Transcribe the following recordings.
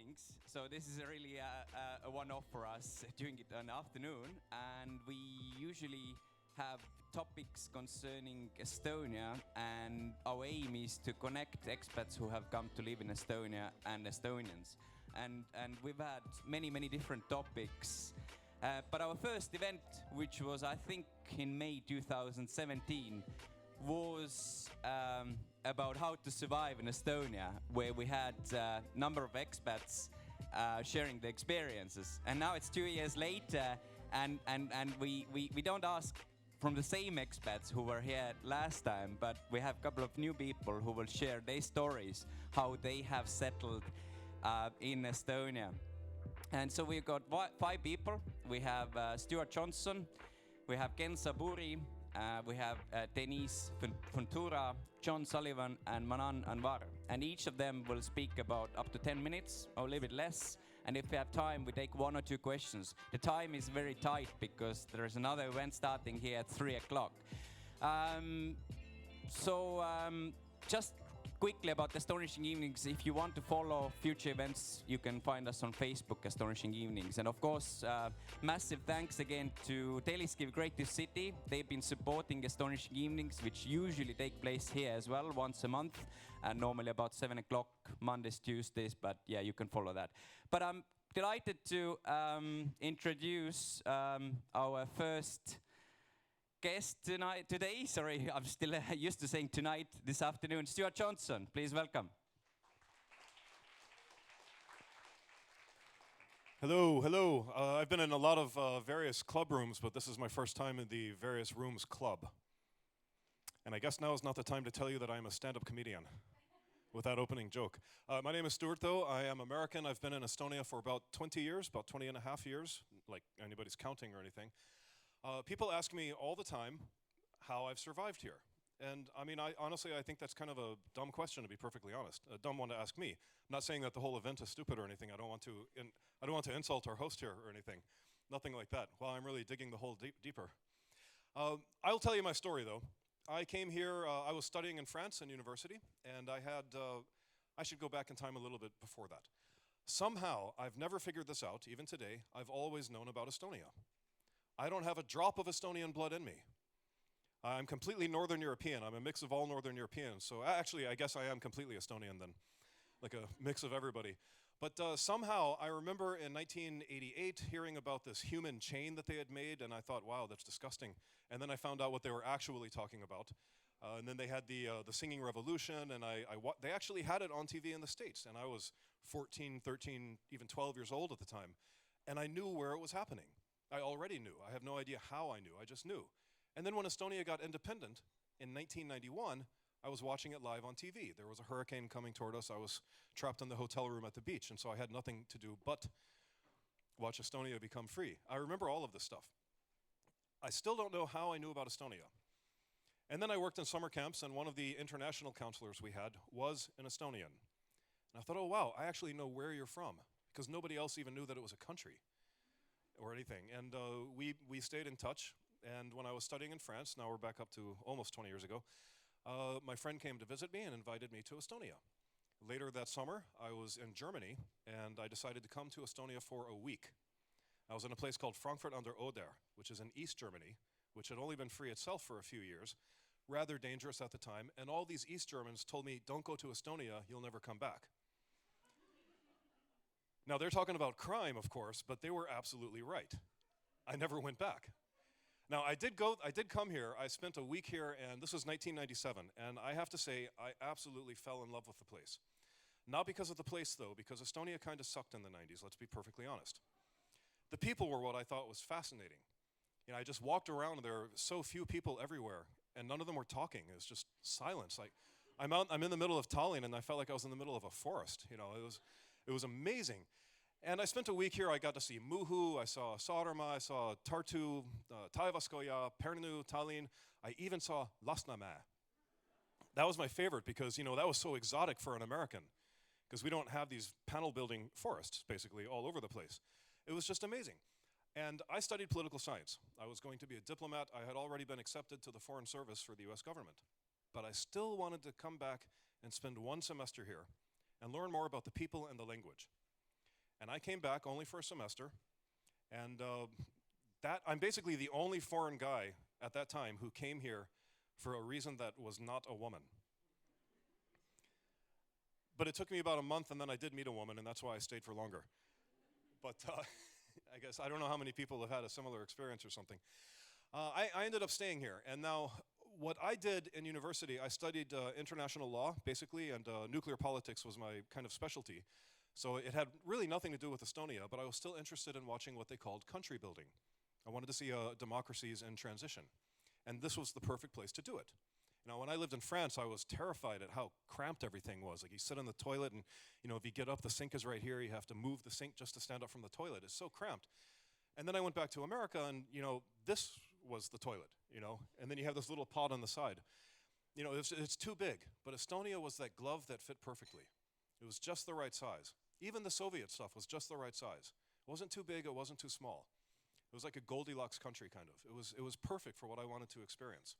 evenings, so this is really a one-off for us, doing it in the afternoon, and we usually have topics concerning Estonia, and our aim is to connect expats who have come to live in Estonia and Estonians. And we've had many different topics. But our first event, which was I think in May 2017, was about how to survive in Estonia, where we had a number of expats sharing the experiences. And now it's 2 years later, and we don't ask from the same expats who were here last time, but we have a couple of new people who will share their stories, how they have settled in Estonia. And so we've got 5 people. We have Stuart Johnson, we have Ken Saburi, we have Denise Funtura, John Sullivan, and Manan Anwar. And each of them will speak about up to 10 minutes or a little bit less. And if we have time, we take 1 or 2 questions. The time is very tight because there is another event starting here at 3 o'clock. Just quickly about Estonishing Evenings, if you want to follow future events, you can find us on Facebook, Estonishing Evenings. And of course, massive thanks again to Telliskivi Creative City. They've been supporting Estonishing Evenings, which usually take place here as well, once a month, and normally about 7 o'clock, Mondays, Tuesdays, but yeah, you can follow that. But I'm delighted to introduce our first guest today. Sorry, I'm still used to saying tonight, this afternoon. Stuart Johnson, please welcome. Hello. I've been in a lot of various club rooms, but this is my first time in the Various Rooms Club. And I guess now is not the time to tell you that I'm a stand-up comedian with that opening joke. My name is Stuart, though. I am American. I've been in Estonia for about 20 years, about 20 and a half years, like anybody's counting or anything. People ask me all the time how I've survived here. And I mean, honestly, I think that's kind of a dumb question, to be perfectly honest. A dumb one to ask me. I'm not saying that the whole event is stupid or anything. I don't want to insult our host here or anything. Nothing like that. Well, I'm really digging the hole deeper. I'll tell you my story, though. I came here, I was studying in France in university, and I should go back in time a little bit before that. Somehow, I've never figured this out, even today. I've always known about Estonia. I don't have a drop of Estonian blood in me. I'm completely Northern European. I'm a mix of all Northern Europeans. So actually, I guess I am completely Estonian then, like a mix of everybody. But somehow, I remember in 1988 hearing about this human chain that they had made, and I thought, wow, that's disgusting. And then I found out what they were actually talking about. And then they had the singing revolution, and they actually had it on TV in the States. And I was 14, 13, even 12 years old at the time. And I knew where it was happening. I already knew. I have no idea how I knew. I just knew. And then when Estonia got independent in 1991, I was watching it live on TV. There was a hurricane coming toward us. I was trapped in the hotel room at the beach, and so I had nothing to do but watch Estonia become free. I remember all of this stuff. I still don't know how I knew about Estonia. And then I worked in summer camps, and one of the international counselors we had was an Estonian. And I thought, oh wow, I actually know where you're from, because nobody else even knew that it was a country or anything. And we stayed in touch. And when I was studying in France, now we're back up to almost 20 years ago, my friend came to visit me and invited me to Estonia. Later that summer, I was in Germany, and I decided to come to Estonia for a week. I was in a place called Frankfurt an der Oder, which is in East Germany, which had only been free itself for a few years, rather dangerous at the time. And all these East Germans told me, don't go to Estonia, you'll never come back. Now, they're talking about crime, of course, but they were absolutely right. I never went back. Now, I did come here. I spent a week here, and this was 1997, and I have to say, I absolutely fell in love with the place. Not because of the place, though, because Estonia kind of sucked in the 90s, let's be perfectly honest. The people were what I thought was fascinating. You know, I just walked around, and there were so few people everywhere, and none of them were talking. It was just silence. Like, I'm in the middle of Tallinn, and I felt like I was in the middle of a forest. You know, it was amazing. And I spent a week here. I got to see Muhu, I saw Saaremaa, I saw Tartu, Taivaskoja, Pärnu, Tallinn. I even saw Lasnamäe. That was my favorite because, you know, that was so exotic for an American because we don't have these panel building forests, basically, all over the place. It was just amazing. And I studied political science. I was going to be a diplomat. I had already been accepted to the Foreign Service for the US government. But I still wanted to come back and spend 1 semester here and learn more about the people and the language. And I came back only for a semester, and that I'm basically the only foreign guy at that time who came here for a reason that was not a woman. But it took me about a month, and then I did meet a woman, and that's why I stayed for longer. But I guess I don't know how many people have had a similar experience or something. I ended up staying here, and now what I did in university, I studied international law, basically, and nuclear politics was my kind of specialty. So it had really nothing to do with Estonia, but I was still interested in watching what they called country building. I wanted to see democracies in transition, and this was the perfect place to do it. Now, when I lived in France, I was terrified at how cramped everything was. Like, you sit in the toilet, and if you get up, the sink is right here. You have to move the sink just to stand up from the toilet. It's so cramped. And then I went back to America, and this was the toilet. And then you have this little pod on the side. It's too big. But Estonia was that glove that fit perfectly. It was just the right size. Even the Soviet stuff was just the right size. It wasn't too big. It wasn't too small. It was like a Goldilocks country, kind of. It was perfect for what I wanted to experience.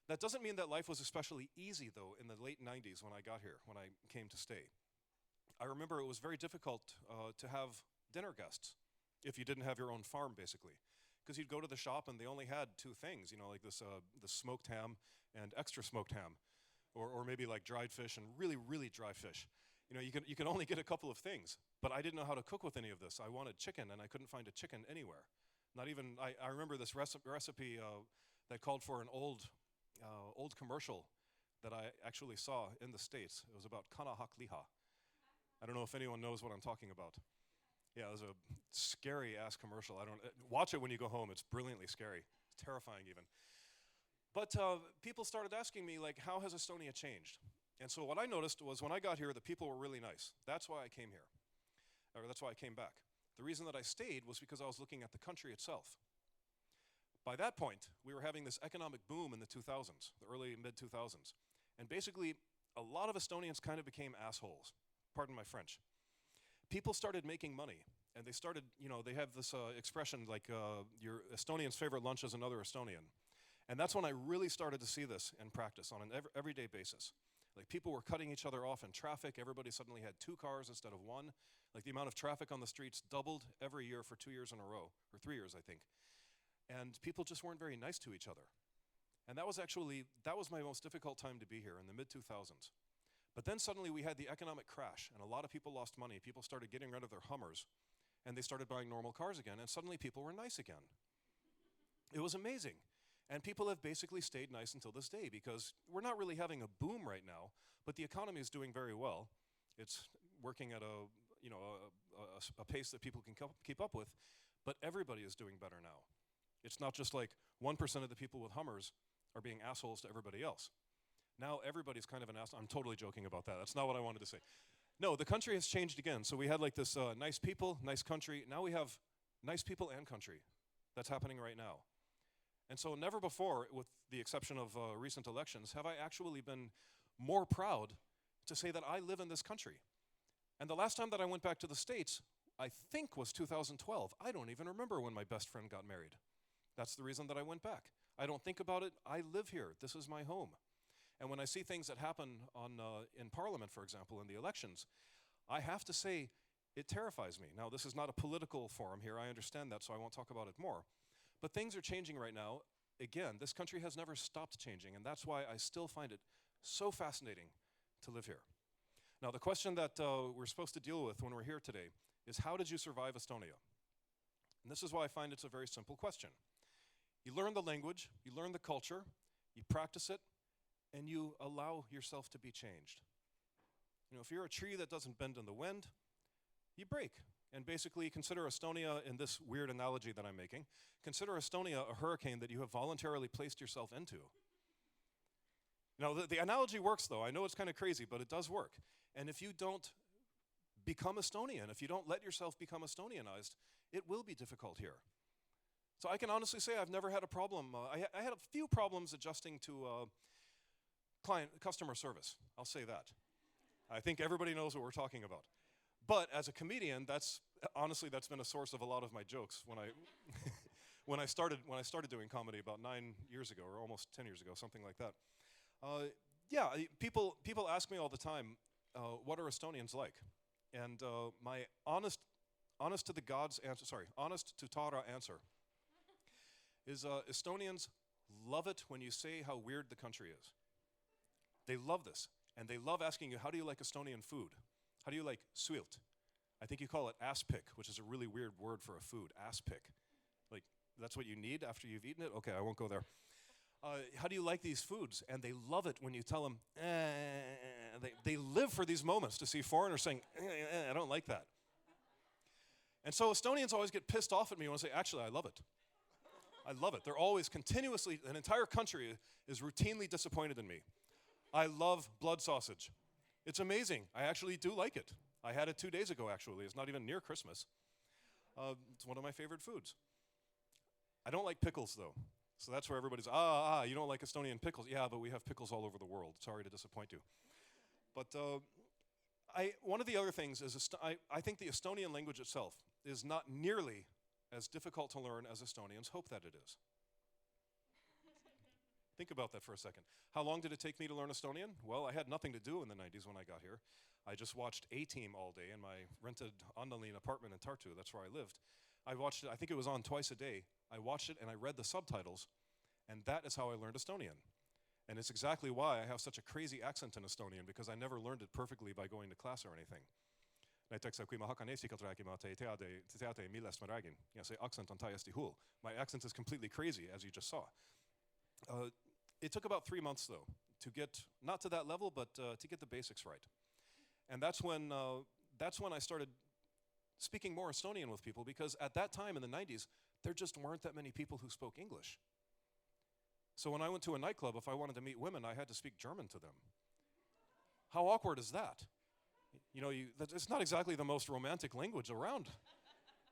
That doesn't mean that life was especially easy, though, in the late 90s when I got here, when I came to stay. I remember it was very difficult to have dinner guests if you didn't have your own farm, basically. Because you'd go to the shop and they only had two things, like this the smoked ham and extra smoked ham, or maybe like dried fish and really, really dry fish. You can only get a couple of things. But I didn't know how to cook with any of this. I wanted chicken, and I couldn't find a chicken anywhere. Not even, I remember this recipe that called for an old commercial that I actually saw in the States. It was about kanahakliha. I don't know if anyone knows what I'm talking about. Yeah, it was a scary-ass commercial. Watch it when you go home. It's brilliantly scary. It's terrifying even. But people started asking me, like, how has Estonia changed? And so what I noticed was when I got here, the people were really nice. That's why I came here. Or that's why I came back. The reason that I stayed was because I was looking at the country itself. By that point, we were having this economic boom in the 2000s, the early mid-2000s. And basically, a lot of Estonians kind of became assholes. Pardon my French. People started making money, and they started, they have this expression like your Estonian's favorite lunch is another Estonian. And that's when I really started to see this in practice on an everyday basis. Like, people were cutting each other off in traffic. Everybody suddenly had 2 cars instead of 1. Like, the amount of traffic on the streets doubled every year for 2 years in a row, or 3 years, I think. And people just weren't very nice to each other. And that was my most difficult time to be here, in the mid-2000s. But then suddenly we had the economic crash, and a lot of people lost money. People started getting rid of their Hummers, and they started buying normal cars again, and suddenly people were nice again. It was amazing. And people have basically stayed nice until this day, because we're not really having a boom right now, but the economy is doing very well. It's working at a pace that people can keep up with, but everybody is doing better now. It's not just like 1% of the people with Hummers are being assholes to everybody else. Now everybody's kind of an asshole. I'm totally joking about that. That's not what I wanted to say. No, the country has changed again. So we had like this nice people, nice country. Now we have nice people and country. That's happening right now. And so never before, with the exception of recent elections, have I actually been more proud to say that I live in this country. And the last time that I went back to the States, I think was 2012. I don't even remember when my best friend got married. That's the reason that I went back. I don't think about it. I live here. This is my home. And when I see things that happen in Parliament, for example, in the elections, I have to say it terrifies me. Now, this is not a political forum here. I understand that, so I won't talk about it more. But things are changing right now. Again, this country has never stopped changing, and that's why I still find it so fascinating to live here. Now, the question that we're supposed to deal with when we're here today is, how did you survive Estonia? And this is why I find it's a very simple question. You learn the language, you learn the culture, you practice it, and you allow yourself to be changed. You know, if you're a tree that doesn't bend in the wind, you break. And basically, consider Estonia, in this weird analogy that I'm making, consider Estonia a hurricane that you have voluntarily placed yourself into. Now, the analogy works, though. I know it's kind of crazy, but it does work. And if you don't become Estonian, if you don't let yourself become Estonianized, it will be difficult here. So I can honestly say I've never had a problem. I had a few problems adjusting to customer service. I'll say that. I think everybody knows what we're talking about. But as a comedian, that's been a source of a lot of my jokes when I when I started doing comedy about 9 years ago, or almost 10 years ago, something like that. Yeah, people ask me all the time, what are Estonians like? And my honest to the gods answer, sorry, honest to Tara answer is Estonians love it when you say how weird the country is. They love this. And they love asking you, how do you like Estonian food? How do you like swilt? I think you call it aspic, which is a really weird word for a food, aspic. Like, that's what you need after you've eaten it? Okay, I won't go there. How do you like these foods? And they love it when you tell them, they live for these moments to see foreigners saying, I don't like that. And so Estonians always get pissed off at me when I say, actually, I love it. I love it. They're always continuously, an entire country is routinely disappointed in me. I love blood sausage. It's amazing. I actually do like it. I had it 2 days ago, actually. It's not even near Christmas. It's one of my favorite foods. I don't like pickles, though. So that's where everybody's, you don't like Estonian pickles. Yeah, but we have pickles all over the world. Sorry to disappoint you. But one of the other things is, I think the Estonian language itself is not nearly as difficult to learn as Estonians hope that it is. Think about that for a second. How long did it take me to learn Estonian? Well, I had nothing to do in the 90s when I got here. I just watched A-Team all day in my rented Annalin apartment in Tartu. That's where I lived. I watched it, I think it was on twice a day. I watched it and I read the subtitles, and that is how I learned Estonian. And it's exactly why I have such a crazy accent in Estonian, because I never learned it perfectly by going to class or anything. Näiteks kui ma hakkan eesti keelt rääkima, te teate, millest ma räägin. Ja see accent on täiesti hull. My accent is completely crazy, as you just saw. It took about 3 months, though, to get, not to that level, but to get the basics right. And that's when I started speaking more Estonian with people, because at that time in the 90s, there just weren't that many people who spoke English. So when I went to a nightclub, if I wanted to meet women, I had to speak German to them. How awkward is that? You know, it's not exactly the most romantic language around.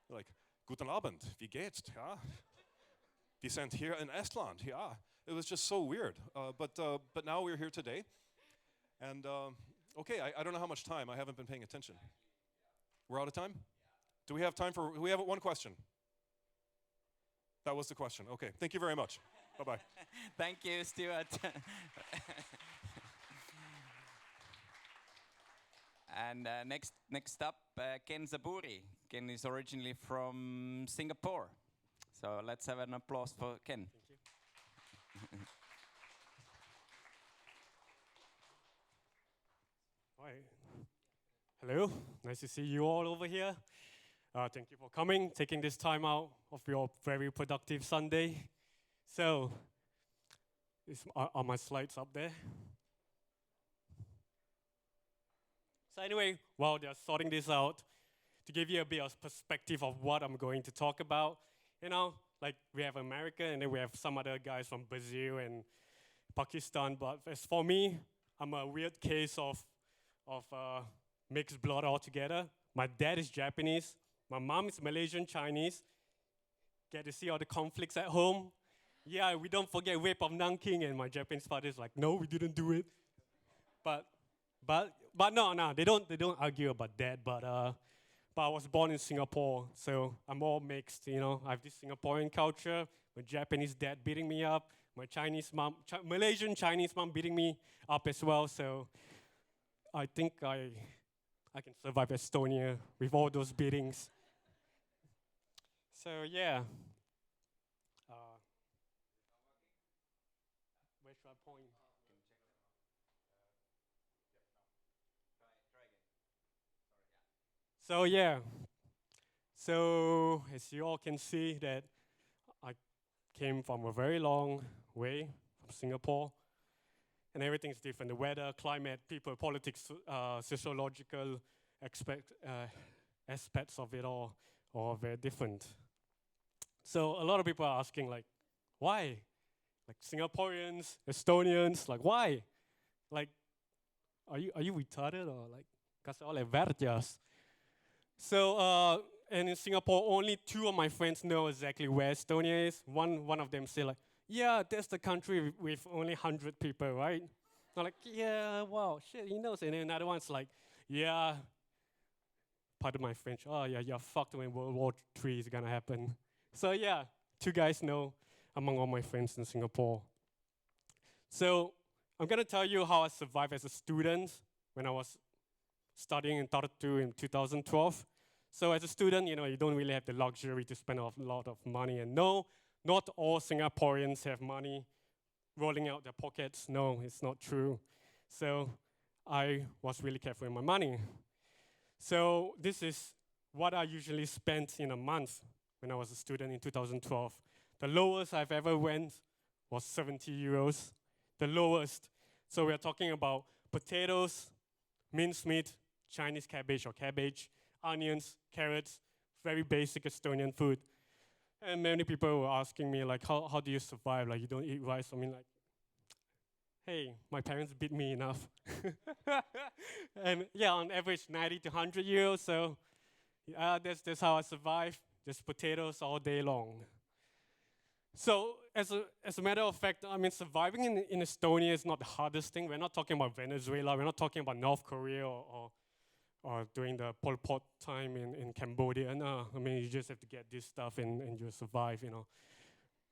Like, guten Abend, wie geht's? Ja? Wir sind hier in Estland, ja. It was just so weird. But now we're here today. And, okay, I don't know how much time. I haven't been paying attention. We're out of time? Do we have time for, we have one question? That was the question. Okay, thank you very much. Bye-bye. Thank you, Stuart. And next up, Ken Zaburi. Ken is originally from Singapore. So let's have an applause for Ken. Thank you. Hi. Hello, nice to see you all over here. Thank you for coming, taking this time out of your very productive Sunday. So, are my slides up there? So anyway, while they're sorting this out, to give you a bit of perspective of what I'm going to talk about, you know, like we have America and then we have some other guys from Brazil and Pakistan, but as for me, I'm a weird case of mixed blood altogether. My dad is Japanese, my mom is Malaysian Chinese. Get to see all the conflicts at home. Yeah, we don't forget Rape of Nanking, and my Japanese father is like, no, we didn't do it. But no, they don't argue about that. But I was born in Singapore, so I'm all mixed. You know, I have this Singaporean culture. My Japanese dad beating me up. My Chinese mom, Malaysian Chinese mom beating me up as well. So I think I can survive Estonia with all those beatings. So yeah. Where should I point? So yeah. So as you all can see that I came from a very long way from Singapore, and everything's different. The weather, climate, people, politics, sociological aspects of it all are very different. So a lot of people are asking, like, why? Like Singaporeans, Estonians, like why? Like, are you retarded or like, kasi all verjas? So, and in Singapore, only 2 of my friends know exactly where Estonia is. One of them say like, yeah, that's the country with only 100 people, right? I'm like, yeah, wow, shit, he knows. And then another one's like, yeah, pardon my French, oh yeah, you're fucked when World War III is gonna happen. So yeah, 2 guys know among all my friends in Singapore. So I'm gonna tell you how I survived as a student when I was studying in Tartu in 2012. So as a student, you don't really have the luxury to spend a lot of money. And no, not all Singaporeans have money rolling out their pockets. No, it's not true. So I was really careful with my money. So this is what I usually spent in a month when I was a student in 2012. The lowest I've ever went was 70 euros. The lowest. So we're talking about potatoes, mincemeat, Chinese cabbage or cabbage, onions, carrots, very basic Estonian food. And many people were asking me, like, how do you survive? Like, you don't eat rice? I mean, like, hey, my parents beat me enough. And yeah, on average, 90 to 100 euros. So that's how I survive, just potatoes all day long. So as a matter of fact, I mean, surviving in Estonia is not the hardest thing. We're not talking about Venezuela. We're not talking about North Korea or during the Pol Pot time in Cambodia. No, I mean, you just have to get this stuff and you survive,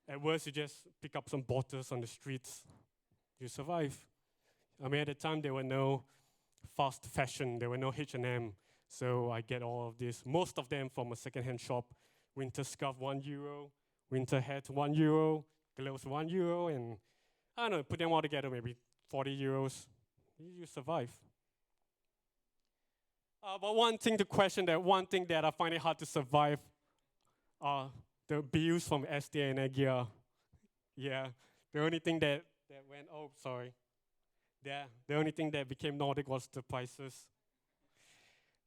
At worst, you just pick up some bottles on the streets. You survive. I mean, at the time, there were no fast fashion. There were no H&M. So I get all of this, most of them from a second-hand shop. Winter scarf, €1. Winter hat, €1. Gloves, €1. And I don't know, put them all together, maybe 40 euros. You survive. But one thing that I find it hard to survive are the bills from SDA and Agia. Yeah, the only thing that went, the only thing that became Nordic was the prices.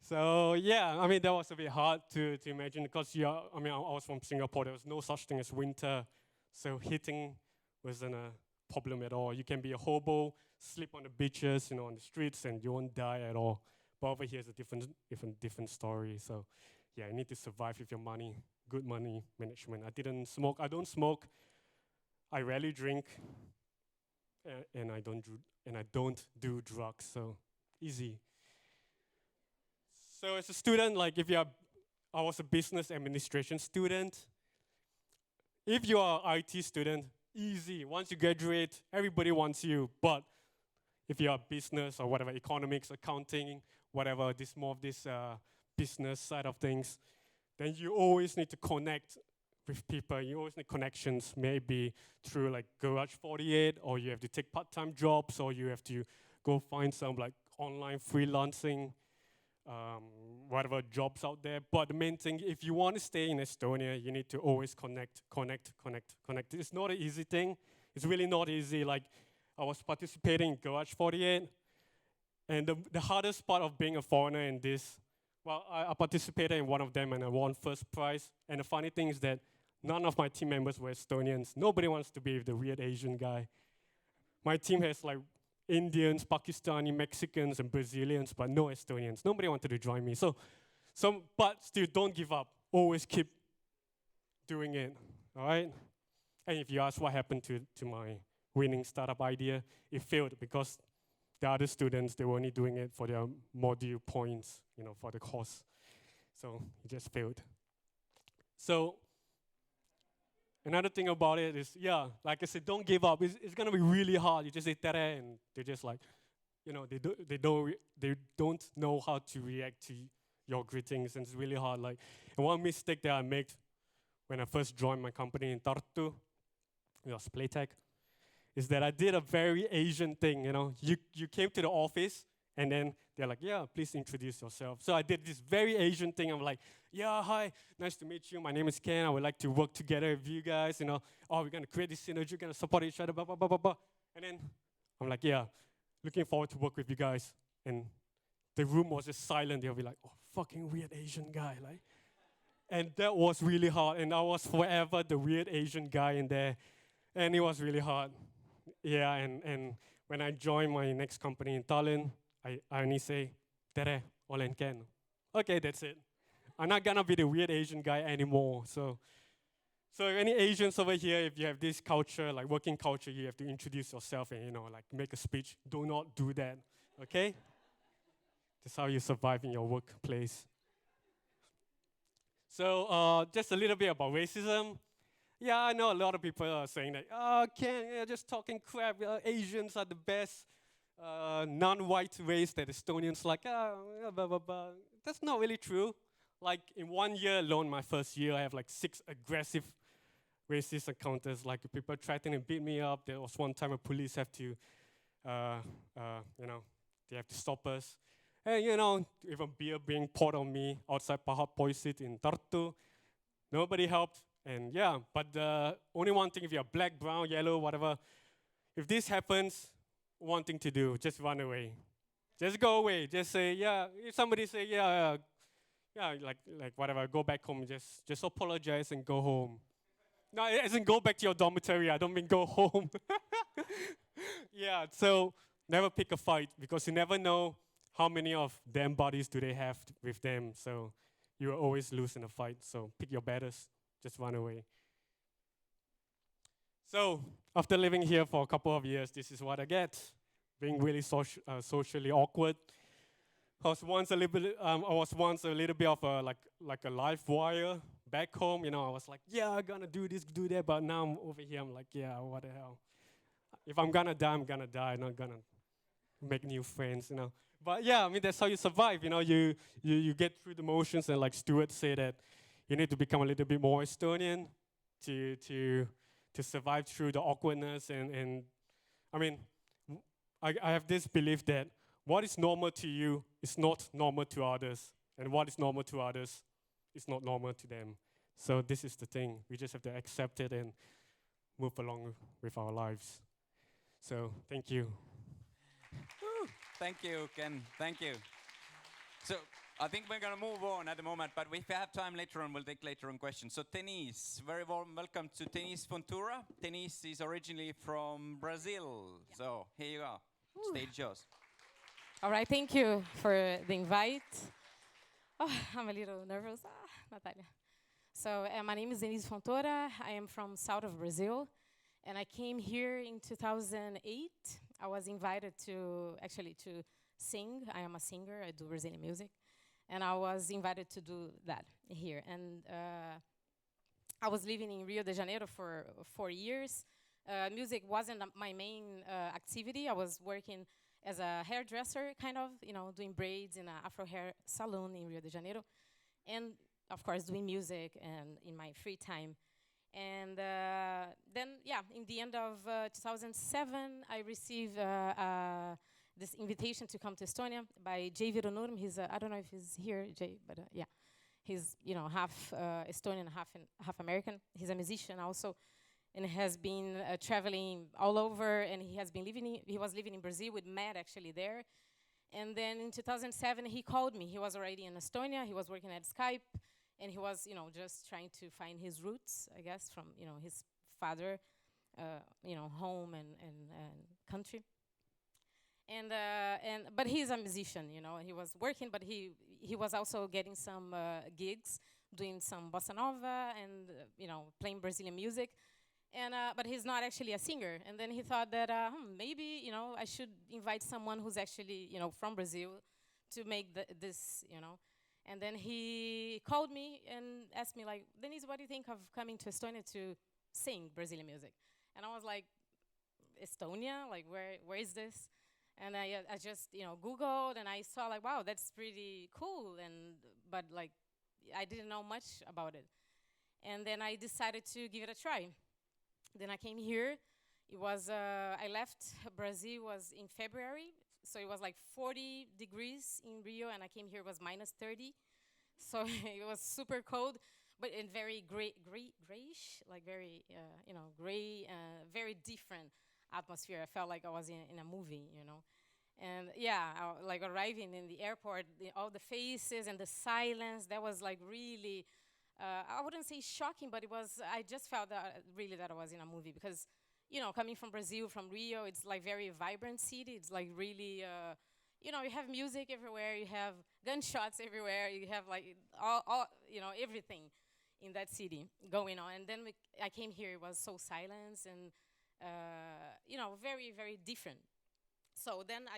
So yeah, I mean, that was a bit hard to imagine because I was from Singapore. There was no such thing as winter, so heating wasn't a problem at all. You can be a hobo, sleep on the beaches, on the streets, and you won't die at all. But over here is a different story. So yeah, you need to survive with your money, good money management. I didn't smoke. I don't smoke. I rarely drink, and I don't do drugs. So easy. So as a student, like I was a business administration student. If you are an IT student, easy. Once you graduate, everybody wants you. But if you are business or whatever, economics, accounting, whatever, this business side of things, then you always need to connect with people. You always need connections, maybe through like Garage 48, or you have to take part-time jobs, or you have to go find some like online freelancing, whatever jobs out there. But the main thing, if you want to stay in Estonia, you need to always connect. It's not an easy thing. It's really not easy. Like, I was participating in Garage 48, and the hardest part of being a foreigner in this, well, I participated in one of them and I won first prize. And the funny thing is that none of my team members were Estonians. Nobody wants to be with the weird Asian guy. My team has like Indians, Pakistani, Mexicans, and Brazilians, but no Estonians. Nobody wanted to join me. But still, don't give up. Always keep doing it, all right? And if you ask what happened to my winning startup idea, it failed because the other students, they were only doing it for their module points, for the course. So it just failed. So another thing about it is, yeah, like I said, don't give up. It's gonna be really hard. You just say tada, and they're just like, they don't know how to react to your greetings, and it's really hard. Like, and one mistake that I made when I first joined my company in Tartu, it was Playtech, is that I did a very Asian thing. You came to the office, and then they're like, yeah, please introduce yourself. So I did this very Asian thing. I'm like, yeah, hi, nice to meet you. My name is Ken. I would like to work together with you guys. We're going to create this synergy. We're going to support each other, blah, blah, blah, blah, blah. And then I'm like, yeah, looking forward to work with you guys. And the room was just silent. They'll be like, oh, fucking weird Asian guy. And that was really hard. And I was forever the weird Asian guy in there. And it was really hard. Yeah, and when I joined my next company in Tallinn, I only say, tere, olen Ken. Okay, that's it. I'm not gonna be the weird Asian guy anymore. So any Asians over here, if you have this culture, like working culture, you have to introduce yourself and, like make a speech. Do not do that, okay? That's how you survive in your workplace. So just a little bit about racism. Yeah, I know a lot of people are saying that, Ken, you're just talking crap. Asians are the best. non-white race that Estonians like, blah, blah, blah. That's not really true. Like in 1 year alone, my first year, I have like 6 aggressive racist encounters. Like people threatening to beat me up. There was one time a police have to, they have to stop us. And even beer being poured on me outside Pahat Poisit in Tartu. Nobody helped. And yeah, but the only one thing, if you're black, brown, yellow, whatever, if this happens, one thing to do, just run away. Just go away. Just say, yeah, if somebody say, like whatever, go back home, just apologize and go home. No, it doesn't go back to your dormitory. I don't mean go home. Yeah, so never pick a fight because you never know how many of them bodies do they have with them. So you will always lose in a fight. So pick your battles. Just run away. So after living here for a couple of years, this is what I get. Being really socially awkward. I was once a little bit of a live wire back home. I was like, yeah, I'm gonna do this, do that. But now I'm over here. I'm like, yeah, what the hell? If I'm gonna die, I'm gonna die. I'm not gonna make new friends. But yeah, I mean that's how you survive. You get through the motions, and like Stuart said that you need to become a little bit more Estonian to survive through the awkwardness. And I mean, I have this belief that what is normal to you is not normal to others, and what is normal to others is not normal to them. So this is the thing. We just have to accept it and move along with our lives. So thank you. Woo. Thank you, Ken. Thank you. So I think we're going to move on at the moment, but if we have time later on, we'll take later on questions. So Denise, very warm welcome to Denise Fontoura. Denise is originally from Brazil. Yeah. So here you are. Ooh. Stage yours. All right, thank you for the invite. Oh, I'm a little nervous. Natalia. So my name is Denise Fontoura. I am from south of Brazil, and I came here in 2008. I was invited to sing. I am a singer. I do Brazilian music. And I was invited to do that here. And I was living in Rio de Janeiro for 4 years. Music wasn't my main activity. I was working as a hairdresser, kind of, doing braids in an Afro hair salon in Rio de Janeiro. And, of course, doing music and in my free time. And then, in the end of 2007, I received this invitation to come to Estonia by Jay Vironurm. He's, I don't know if he's here, Jay, but yeah. He's, half Estonian, half American. He's a musician also, and has been traveling all over, and he was living in Brazil with Matt actually there. And then in 2007, he called me. He was already in Estonia. He was working at Skype, and he was, just trying to find his roots, I guess, from, his father, home and country. But he's a musician, He was working, but he was also getting some gigs, doing some bossa nova and playing Brazilian music. And but he's not actually a singer. And then he thought that maybe I should invite someone who's actually from Brazil to make this. And then he called me and asked me like, Denise, what do you think of coming to Estonia to sing Brazilian music? And I was like, Estonia? Like where is this? And I just Googled, and I saw like, wow, that's pretty cool. But like I didn't know much about it. And then I decided to give it a try. Then I came here. It was I left Brazil was in February, so it was like 40 degrees in Rio, and I came here, it was minus 30, so it was super cold, but in very grayish, like very gray, very different atmosphere. I felt like I was in a movie, And yeah, like arriving in the airport, all the faces and the silence, that was like really. I wouldn't say shocking, but I just felt that I was in a movie because, coming from Brazil, from Rio, it's like very vibrant city. It's like really, you have music everywhere, you have gunshots everywhere, you have like all everything in that city going on. And then I came here, it was so silent and, very, very different. So then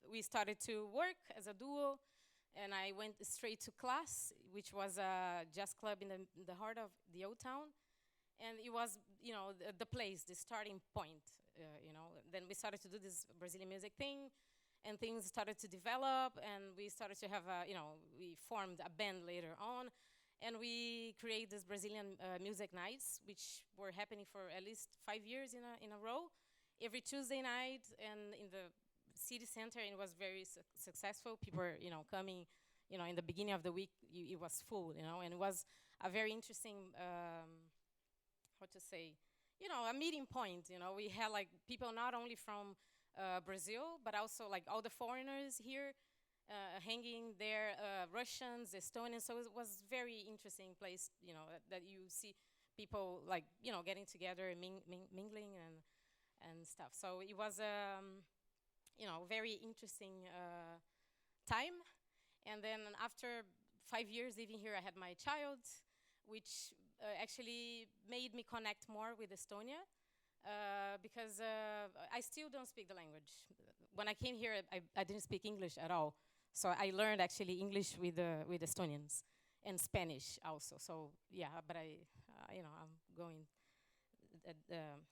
we started to work as a duo. And I went straight to class, which was a jazz club in the heart of the old town. And it was, the place, the starting point, Then we started to do this Brazilian music thing. and things started to develop, and we started to have we formed a band later on, and we created this Brazilian music nights, which were happening for at least 5 years in a row, every Tuesday night, and in the city center. It was very successful. People were coming, in the beginning of the week, it was full, and it was a very interesting, what to say, a meeting point. We had like people not only from Brazil, but also like all the foreigners here hanging there, Russians, Estonians. So it was very interesting place, that you see people like, getting together and mingling and stuff. So it was, very interesting time. And then after 5 years living here, I had my child, which actually made me connect more with Estonia, because I still don't speak the language. When I came here, I didn't speak English at all. So I learned actually English with Estonians and Spanish also. So yeah, but I'm going,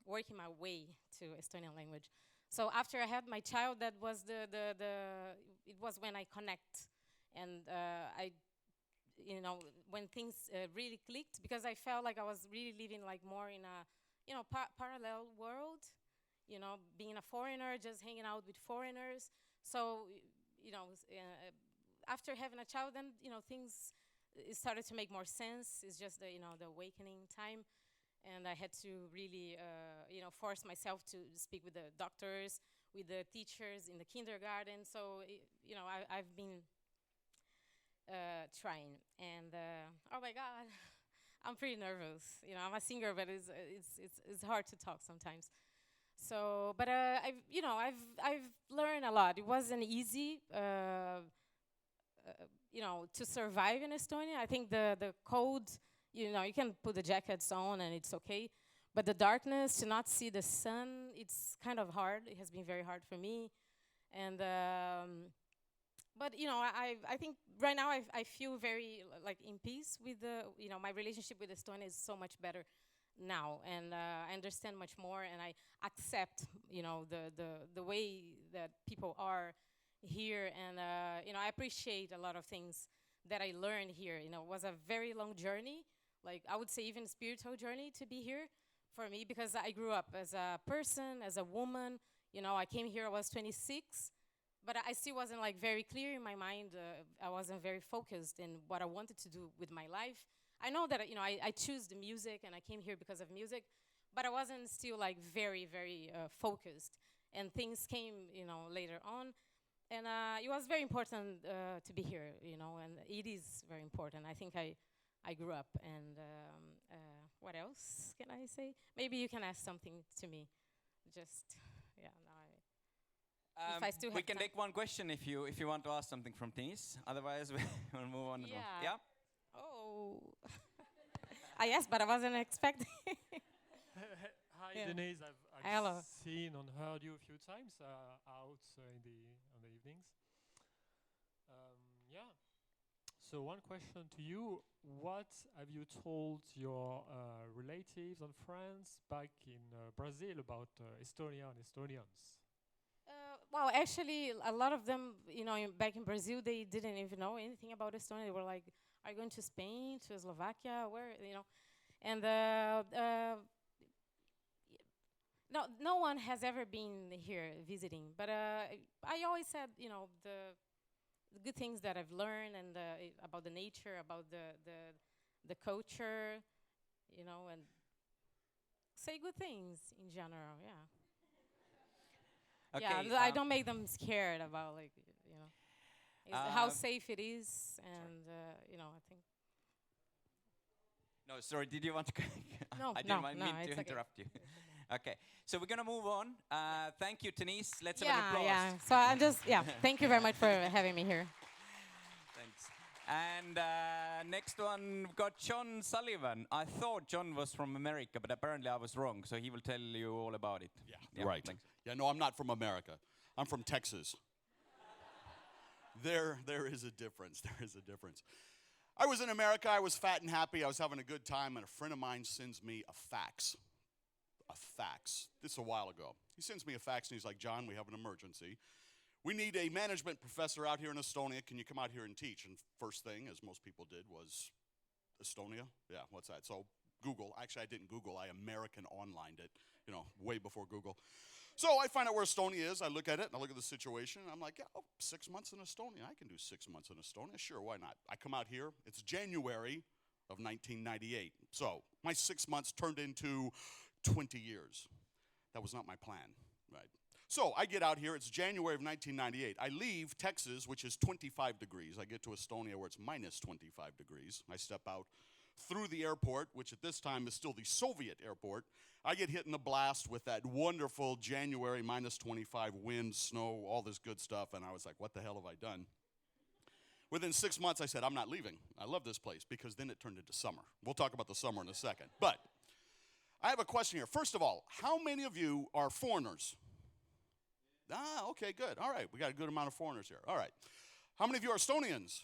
working my way to Estonian language. So after I had my child, that was it was when I connect, and when things really clicked, because I felt like I was really living like more in a parallel world, being a foreigner, just hanging out with foreigners. So after having a child, then things it started to make more sense. It's just the awakening time, and I had to really force myself to speak with the doctors, with the teachers in the kindergarten. So I've been trying, and oh my God, I'm pretty nervous. I'm a singer, but it's hard to talk sometimes. So, but I've learned a lot. It wasn't easy, to survive in Estonia. I think the cold, you can put the jackets on and it's okay, but the darkness, to not see the sun, it's kind of hard. It has been very hard for me, and. But I think right now I feel very like in peace with my relationship with Estonia is so much better now, and I understand much more, and I accept the way that people are here, and I appreciate a lot of things that I learned here. It was a very long journey, like I would say even spiritual journey to be here for me, because I grew up as a person, as a woman. I came here, I was 26. But I still wasn't like very clear in my mind. I wasn't very focused in what I wanted to do with my life. I know that I choose the music and I came here because of music, but I wasn't still like very, very focused. And things came later on, and it was very important to be here, and it is very important. I think I grew up, and what else can I say? Maybe you can ask something to me. Just yeah. No, if I still have we can time. take one question if you want to ask something from Denise. Otherwise, we'll move on. Yeah. Yeah. Oh. I asked, but I wasn't expecting. Hi, Yeah. Denise. I've Hello. seen and heard you a few times out in the evenings. Yeah. So one question to you: what have you told your relatives and friends back in Brazil about Estonia and Estonians? Well, actually, a lot of them, back in Brazil, they didn't even know anything about Estonia. They were like, "Are you going to Spain, to Slovakia, where?" And no one has ever been here visiting. But I always said, the good things that I've learned, and about the nature, about the culture, and say good things in general. Yeah. Okay. Yeah, I don't make them scared about how safe it is, and I think. No, sorry. Did you want to? No, I didn't mean it's to okay. interrupt you. Okay, so we're gonna move on. Thank you, Denise. Let's have an Yeah, applause. yeah. So I'm just Thank you very much for having me here. Thanks. And next one, we've got John Sullivan. I thought John was from America, but apparently I was wrong. So he will tell you all about it. Yeah, right. Thanks. Yeah, no, I'm not from America. I'm from Texas. There is a difference. There is a difference. I was in America. I was fat and happy. I was having a good time, and a friend of mine sends me a fax. A fax. This is a while ago. He sends me a fax, and he's like, "John, we have an emergency. We need a management professor out here in Estonia. Can you come out here and teach? And first thing, as most people did, was Estonia. Yeah, what's that? So Google. Actually, I didn't Google. I American onlined it, way before Google. So I find out where Estonia is. I look at it, and I look at the situation, and I'm like, yeah, 6 months in Estonia. I can do 6 months in Estonia. Sure, why not? I come out here. It's January of 1998. So my 6 months turned into 20 years. That was not my plan, right? So I get out here. It's January of 1998. I leave Texas, which is 25 degrees. I get to Estonia, where it's minus 25 degrees. I step out through the airport, which at this time is still the Soviet airport. I get hit in the blast with that wonderful January minus 25 wind, snow, all this good stuff, and I was like, what the hell have I done? Within 6 months, I said, I'm not leaving. I love this place, because then it turned into summer. We'll talk about the summer in a second. But I have a question here. First of all, how many of you are foreigners? Okay, good. All right, we got a good amount of foreigners here. All right. How many of you are Estonians?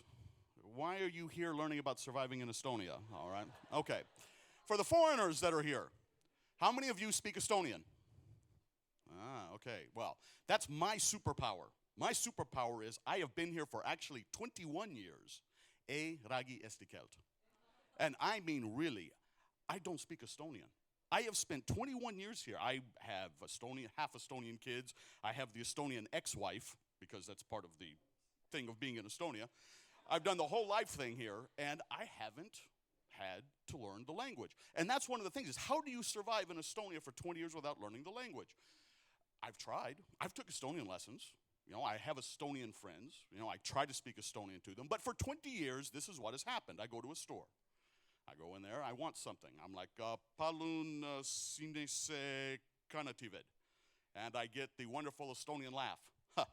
Why are you here learning about surviving in Estonia? All right. Okay. For the foreigners that are here, how many of you speak Estonian? Okay. Well, that's my superpower. My superpower is I have been here for actually 21 years. E ragi eesti keelt. And I mean really, I don't speak Estonian. I have spent 21 years here. I have half Estonian kids. I have the Estonian ex-wife, because that's part of the thing of being in Estonia. I've done the whole life thing here, and I haven't had to learn the language. And that's one of the things, is how do you survive in Estonia for 20 years without learning the language? I've tried. I've took Estonian lessons. I have Estonian friends. I try to speak Estonian to them. But for 20 years, this is what has happened. I go to a store. I go in there, I want something. I'm like, palun sinise kanativid. And I get the wonderful Estonian laugh. Huh.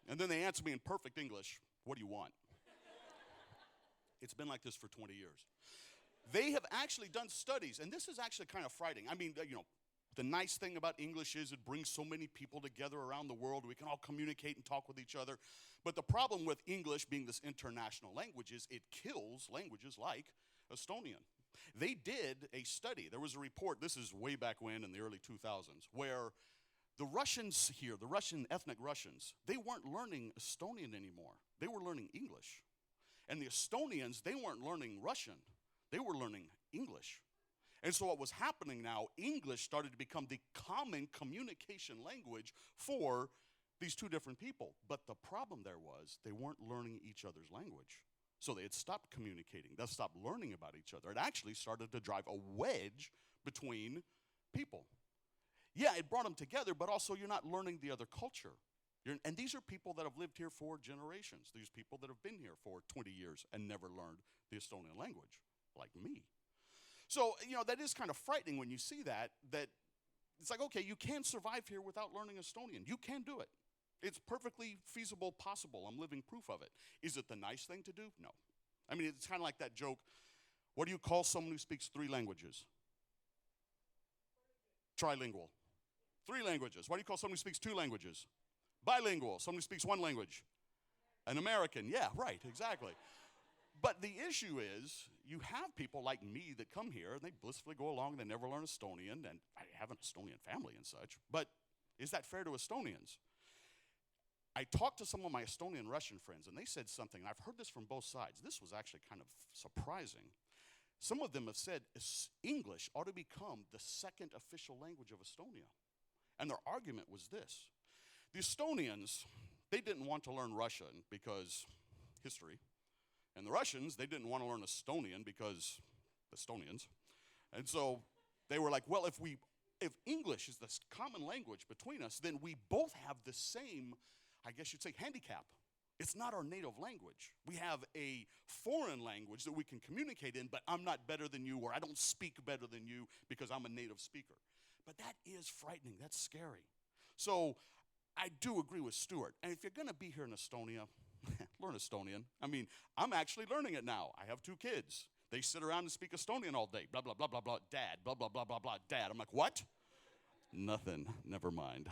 And then they answer me in perfect English, what do you want? It's been like this for 20 years. They have actually done studies, and this is actually kind of frightening. I mean, the nice thing about English is it brings so many people together around the world. We can all communicate and talk with each other. But the problem with English being this international language is it kills languages like Estonian. They did a study. There was a report, this is way back when in the early 2000s, where the Russians here, the ethnic Russians, they weren't learning Estonian anymore. They were learning English. And the Estonians, they weren't learning Russian. They were learning English. And so what was happening now, English started to become the common communication language for these two different people. But the problem there was they weren't learning each other's language. So they had stopped communicating. They stopped learning about each other. It actually started to drive a wedge between people. Yeah, it brought them together, but also you're not learning the other culture. And these are people that have lived here for generations. These people that have been here for 20 years and never learned the Estonian language, like me. So, that is kind of frightening when you see that it's like, okay, you can survive here without learning Estonian. You can do it. It's perfectly feasible, possible. I'm living proof of it. Is it the nice thing to do? No. I mean, it's kind of like that joke. What do you call someone who speaks 3 languages? Trilingual. 3 languages. What do you call someone who speaks 2 languages? Bilingual. Someone who speaks 1 language. An American. Yeah, right, exactly. But the issue is, you have people like me that come here, and they blissfully go along, they never learn Estonian, and I have an Estonian family and such, but is that fair to Estonians? I talked to some of my Estonian Russian friends, and they said something, and I've heard this from both sides. This was actually kind of surprising. Some of them have said English ought to become the second official language of Estonia. And their argument was this. The Estonians, they didn't want to learn Russian because history. And the Russians, they didn't want to learn Estonian because Estonians. And so they were like, well, if English is the common language between us, then we both have the same, I guess you'd say, handicap. It's not our native language. We have a foreign language that we can communicate in, but I'm not better than you, or I don't speak better than you because I'm a native speaker. But that is frightening. That's scary. So I do agree with Stuart. And if you're going to be here in Estonia, learn Estonian. I mean, I'm actually learning it now. I have 2 kids. They sit around and speak Estonian all day. Blah, blah, blah, blah, blah, dad. Blah, blah, blah, blah, blah, dad. I'm like, what? Nothing. Never mind.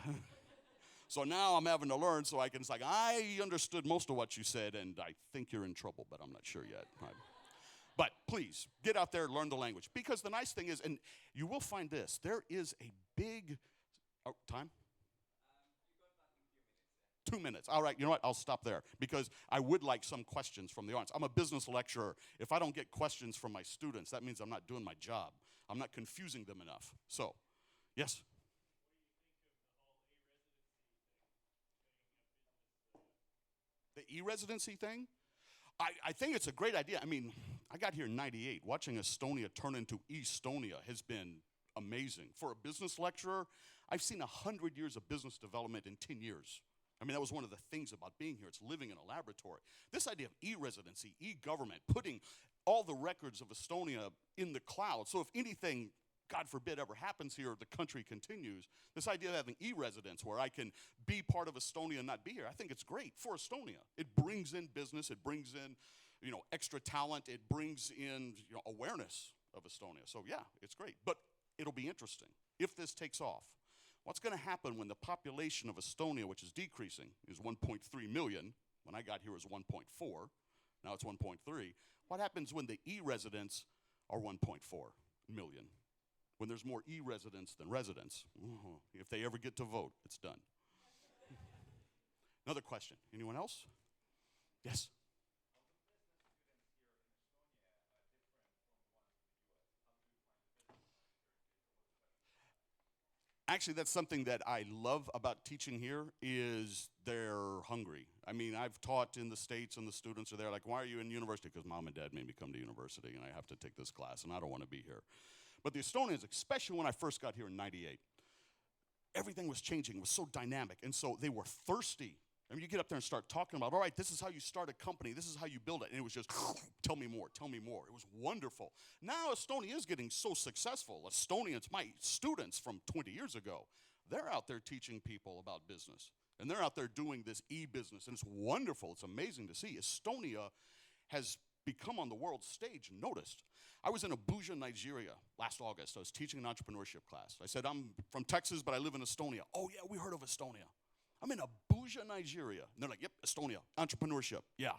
So now I'm having to learn so I can, it's like, I understood most of what you said, and I think you're in trouble, but I'm not sure yet. But please, get out there and learn the language. Because the nice thing is, and you will find this, there is a big Oh, time? 2 minutes. All right, you know what? I'll stop there because I would like some questions from the audience. I'm a business lecturer. If I don't get questions from my students, that means I'm not doing my job. I'm not confusing them enough. So, yes? The e-residency thing? I think it's a great idea. I mean, I got here in 98. Watching Estonia turn into Estonia has been amazing. For a business lecturer, I've seen 100 years of business development in 10 years. I mean, that was one of the things about being here. It's living in a laboratory. This idea of e-residency, e-government, putting all the records of Estonia in the cloud. So if anything, God forbid, ever happens here, the country continues. This idea of having e-residence where I can be part of Estonia and not be here, I think it's great for Estonia. It brings in business. It brings in, extra talent. It brings in, awareness of Estonia. So yeah, it's great. But it'll be interesting if this takes off. What's going to happen when the population of Estonia, which is decreasing, is 1.3 million? When I got here it was 1.4. Now it's 1.3. What happens when the e-residents are 1.4 million? When there's more e-residents than residents? If they ever get to vote, it's done. Another question. Anyone else? Yes? Actually, that's something that I love about teaching here is they're hungry. I mean, I've taught in the States and the students are there like, why are you in university? Because mom and dad made me come to university and I have to take this class and I don't want to be here. But the Estonians, especially when I first got here in 98, everything was changing. It was so dynamic. And so they were thirsty. I mean, you get up there and start talking about, all right, this is how you start a company. This is how you build it. And it was just, tell me more, tell me more. It was wonderful. Now Estonia is getting so successful. Estonians, my students from 20 years ago, they're out there teaching people about business. And they're out there doing this e-business. And it's wonderful. It's amazing to see. Estonia has become on the world stage noticed. I was in Abuja, Nigeria last August. I was teaching an entrepreneurship class. I said, I'm from Texas, but I live in Estonia. Oh, yeah, we heard of Estonia. I'm in Abuja, Nigeria. And they're like, yep, Estonia, entrepreneurship. Yeah.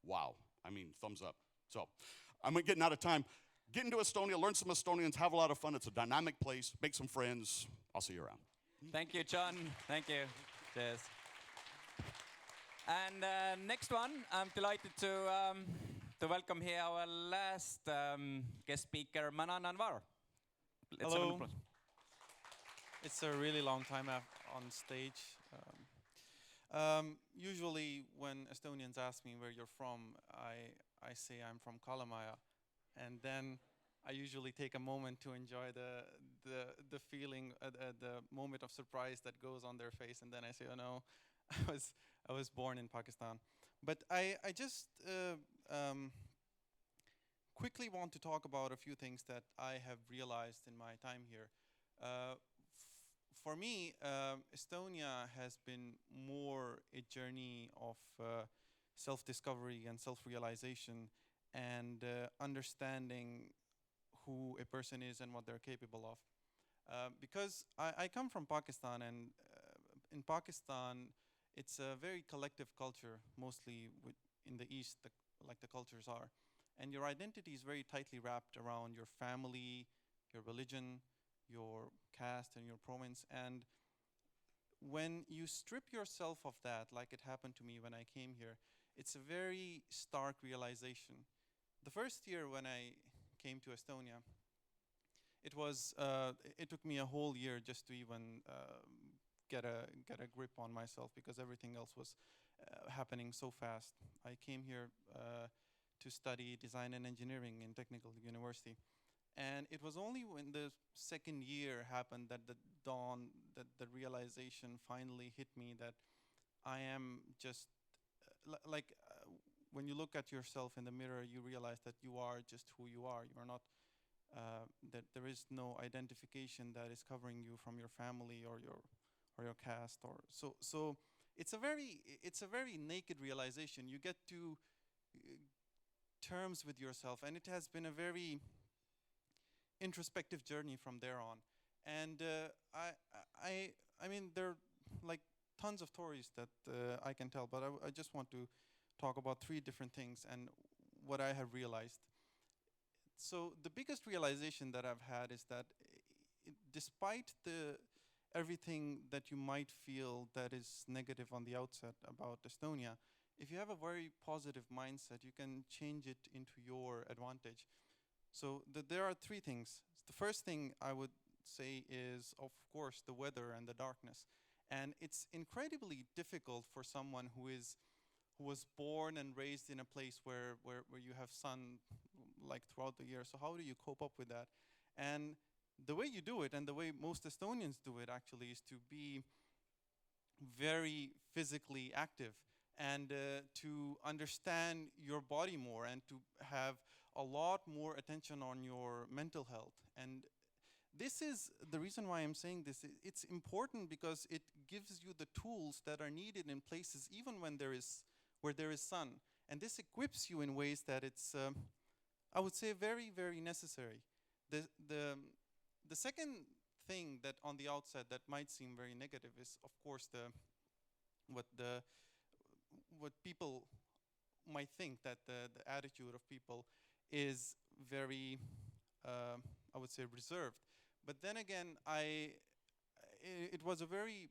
Wow. I mean, thumbs up. So I'm getting out of time. Get into Estonia, learn some Estonians, have a lot of fun. It's a dynamic place. Make some friends. I'll see you around. Thank you, John. Thank you. Cheers. And next one, I'm delighted to welcome here our last guest speaker, Manan Anwar. Let's have an Hello. applause. It's a really long time on stage. Usually when Estonians ask me where you're from, I say I'm from Kalamaja. And then I usually take a moment to enjoy the feeling, the moment of surprise that goes on their face. And then I say, oh no, I was born in Pakistan. But I just quickly want to talk about a few things that I have realized in my time here. For me, Estonia has been more a journey of self-discovery and self-realization and understanding who a person is and what they're capable of. Because I come from Pakistan, and in Pakistan, it's a very collective culture, mostly in the East, like the cultures are. And your identity is very tightly wrapped around your family, your religion, your caste, and your province. And when you strip yourself of that, like it happened to me when I came here, it's a very stark realization. The first year when I came to Estonia, it took me a whole year just to even get a grip on myself because everything else was happening so fast. I came here to study design and engineering in technical university. And it was only when the second year happened that the realization finally hit me that I am just, when you look at yourself in the mirror, you realize that you are just who you are. You are not, that there is no identification that is covering you from your family or your caste. So it's a very naked realization. You get to terms with yourself, and it has been a very introspective journey from there on. And I mean, there are like tons of stories that I can tell, but I just want to talk about 3 different things and what I have realized. So the biggest realization that I've had is that despite the everything that you might feel that is negative on the outset about Estonia, if you have a very positive mindset, you can change it into your advantage. So there are three things. The first thing I would say is, of course, the weather and the darkness. And it's incredibly difficult for someone who was born and raised in a place where you have sun like throughout the year. So how do you cope up with that? And the way you do it, and the way most Estonians do it actually, is to be very physically active and to understand your body more and to have a lot more attention on your mental health. And this is the reason why I'm saying this. It's important because it gives you the tools that are needed in places even when where there is sun. And this equips you in ways that it's, I would say, very, very necessary. The, the, the second thing that on the outside that might seem very negative is, of course, what people might think, that the attitude of people is very, I would say, reserved. But then again, it was a very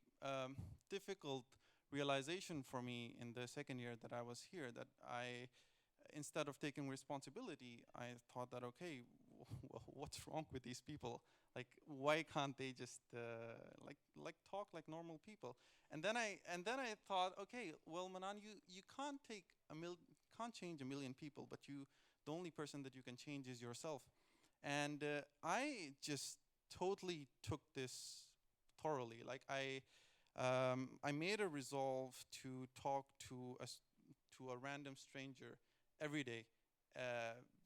difficult realization for me in the second year that I was here, that instead of taking responsibility, I thought that, okay, what's wrong with these people? Like, why can't they just like talk like normal people? And then I thought, okay, well, Manan, you can't can't change a million people, but the only person that you can change is yourself. And I just totally took this thoroughly. Like I made a resolve to talk to a random stranger every day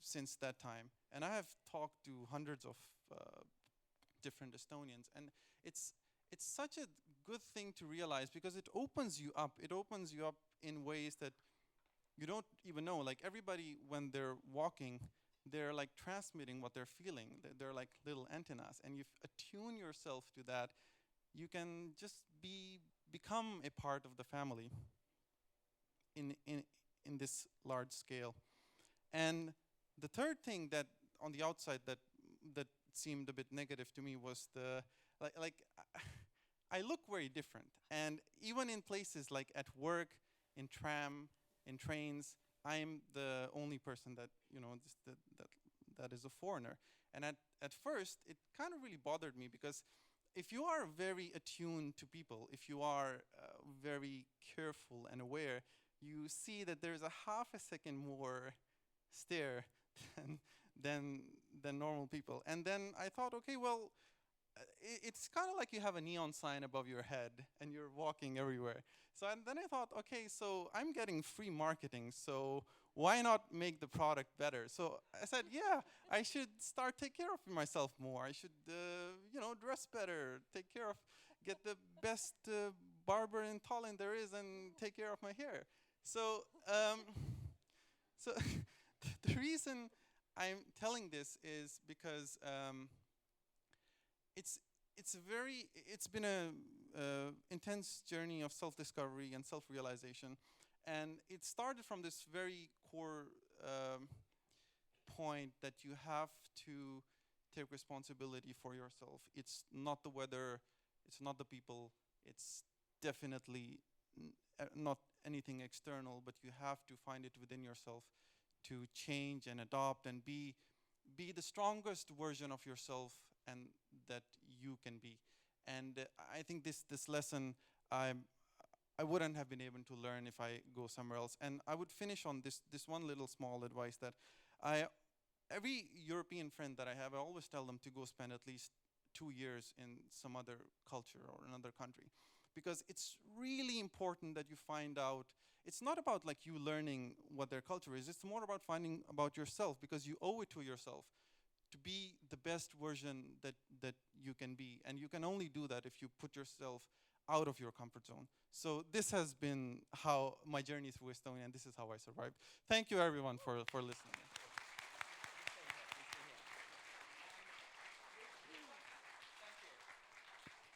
since that time, and I have talked to hundreds of different Estonians, and it's such a good thing to realize because it opens you up. It opens you up in ways that you don't even know. Like everybody, when they're walking, they're like transmitting what they're feeling. They're like little antennas, and you attune yourself to that. You can just become a part of the family in this large scale. And the third thing that on the outside that seemed a bit negative to me was I look very different. And even in places like at work, in tram, in trains, I'm the only person that, that is a foreigner. And at first, it kind of really bothered me because if you are very attuned to people, if you are very careful and aware, you see that there's a half a second more stare than normal people. And then I thought, okay, well, it's kind of like you have a neon sign above your head and you're walking everywhere. So then I thought, okay, so I'm getting free marketing, so why not make the product better? So I said, yeah, I should start take care of myself more. I should, dress better, get the best barber in Tallinn there is and take care of my hair. So, so the reason I'm telling this is because it's been a intense journey of self-discovery and self-realization, and it started from this very core point that you have to take responsibility for yourself. It's not the weather, it's not the people, it's definitely not anything external, but you have to find it within yourself to change and adopt and be the strongest version of yourself and that you can be. And I think this lesson I wouldn't have been able to learn if I go somewhere else. And I would finish on this one little small advice that every European friend that I have, I always tell them to go spend at least 2 years in some other culture or another country. Because it's really important that you find out, it's not about like you learning what their culture is, it's more about finding about yourself, because you owe it to yourself to be the best version that you can be. And you can only do that if you put yourself out of your comfort zone. So this has been how my journey through Estonia, and this is how I survived. Thank you everyone for listening.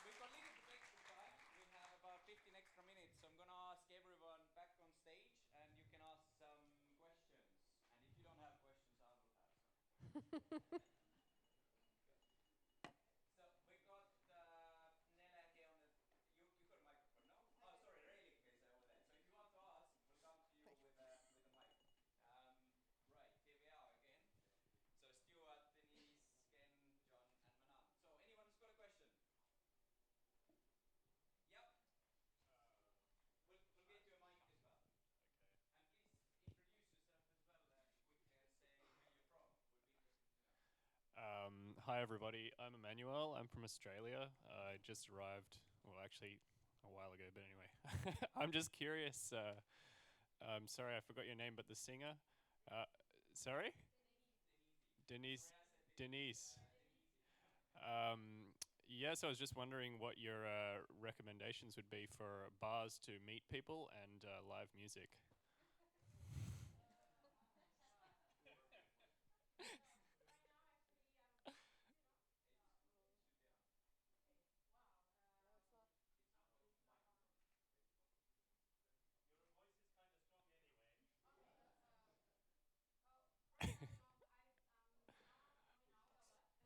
We've got a little bit extra time. We have about 15 extra minutes, so I'm going to ask everyone back on stage, and you can ask some questions. And if you don't have questions, I will have some. So we got Nele Hi everybody, I'm Emmanuel. I'm from Australia. I just arrived, well actually a while ago, but anyway. I'm just curious, I'm sorry I forgot your name, but the singer? Sorry? Denise. Denise. Yes, I was just wondering what your recommendations would be for bars to meet people and live music.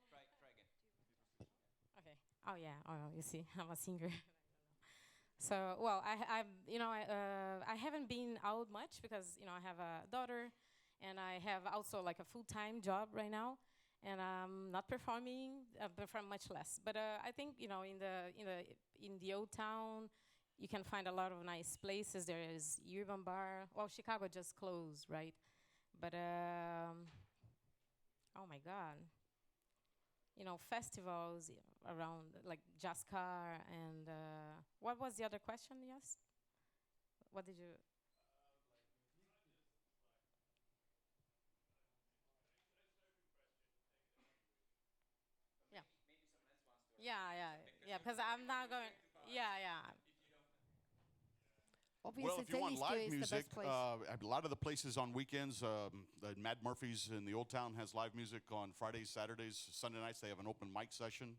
Try again. Okay. Oh yeah. Oh, you see, I'm a singer. So well, I haven't been out much because I have a daughter, and I have also like a full-time job right now, and I'm not performing. I perform much less, but I think in the old town, you can find a lot of nice places. There is Urban Bar. Well, Chicago just closed, right? But oh my God, festivals around like Jazzcar and what was the other question? Yes, what did you? Yeah, yeah. Because I'm not going. Yeah, yeah. Well, Obviously, if you want Telliskio live is the music, best place. a lot of the places on weekends, Mad Murphy's in the Old Town has live music on Fridays, Saturdays, Sunday nights. They have an open mic session.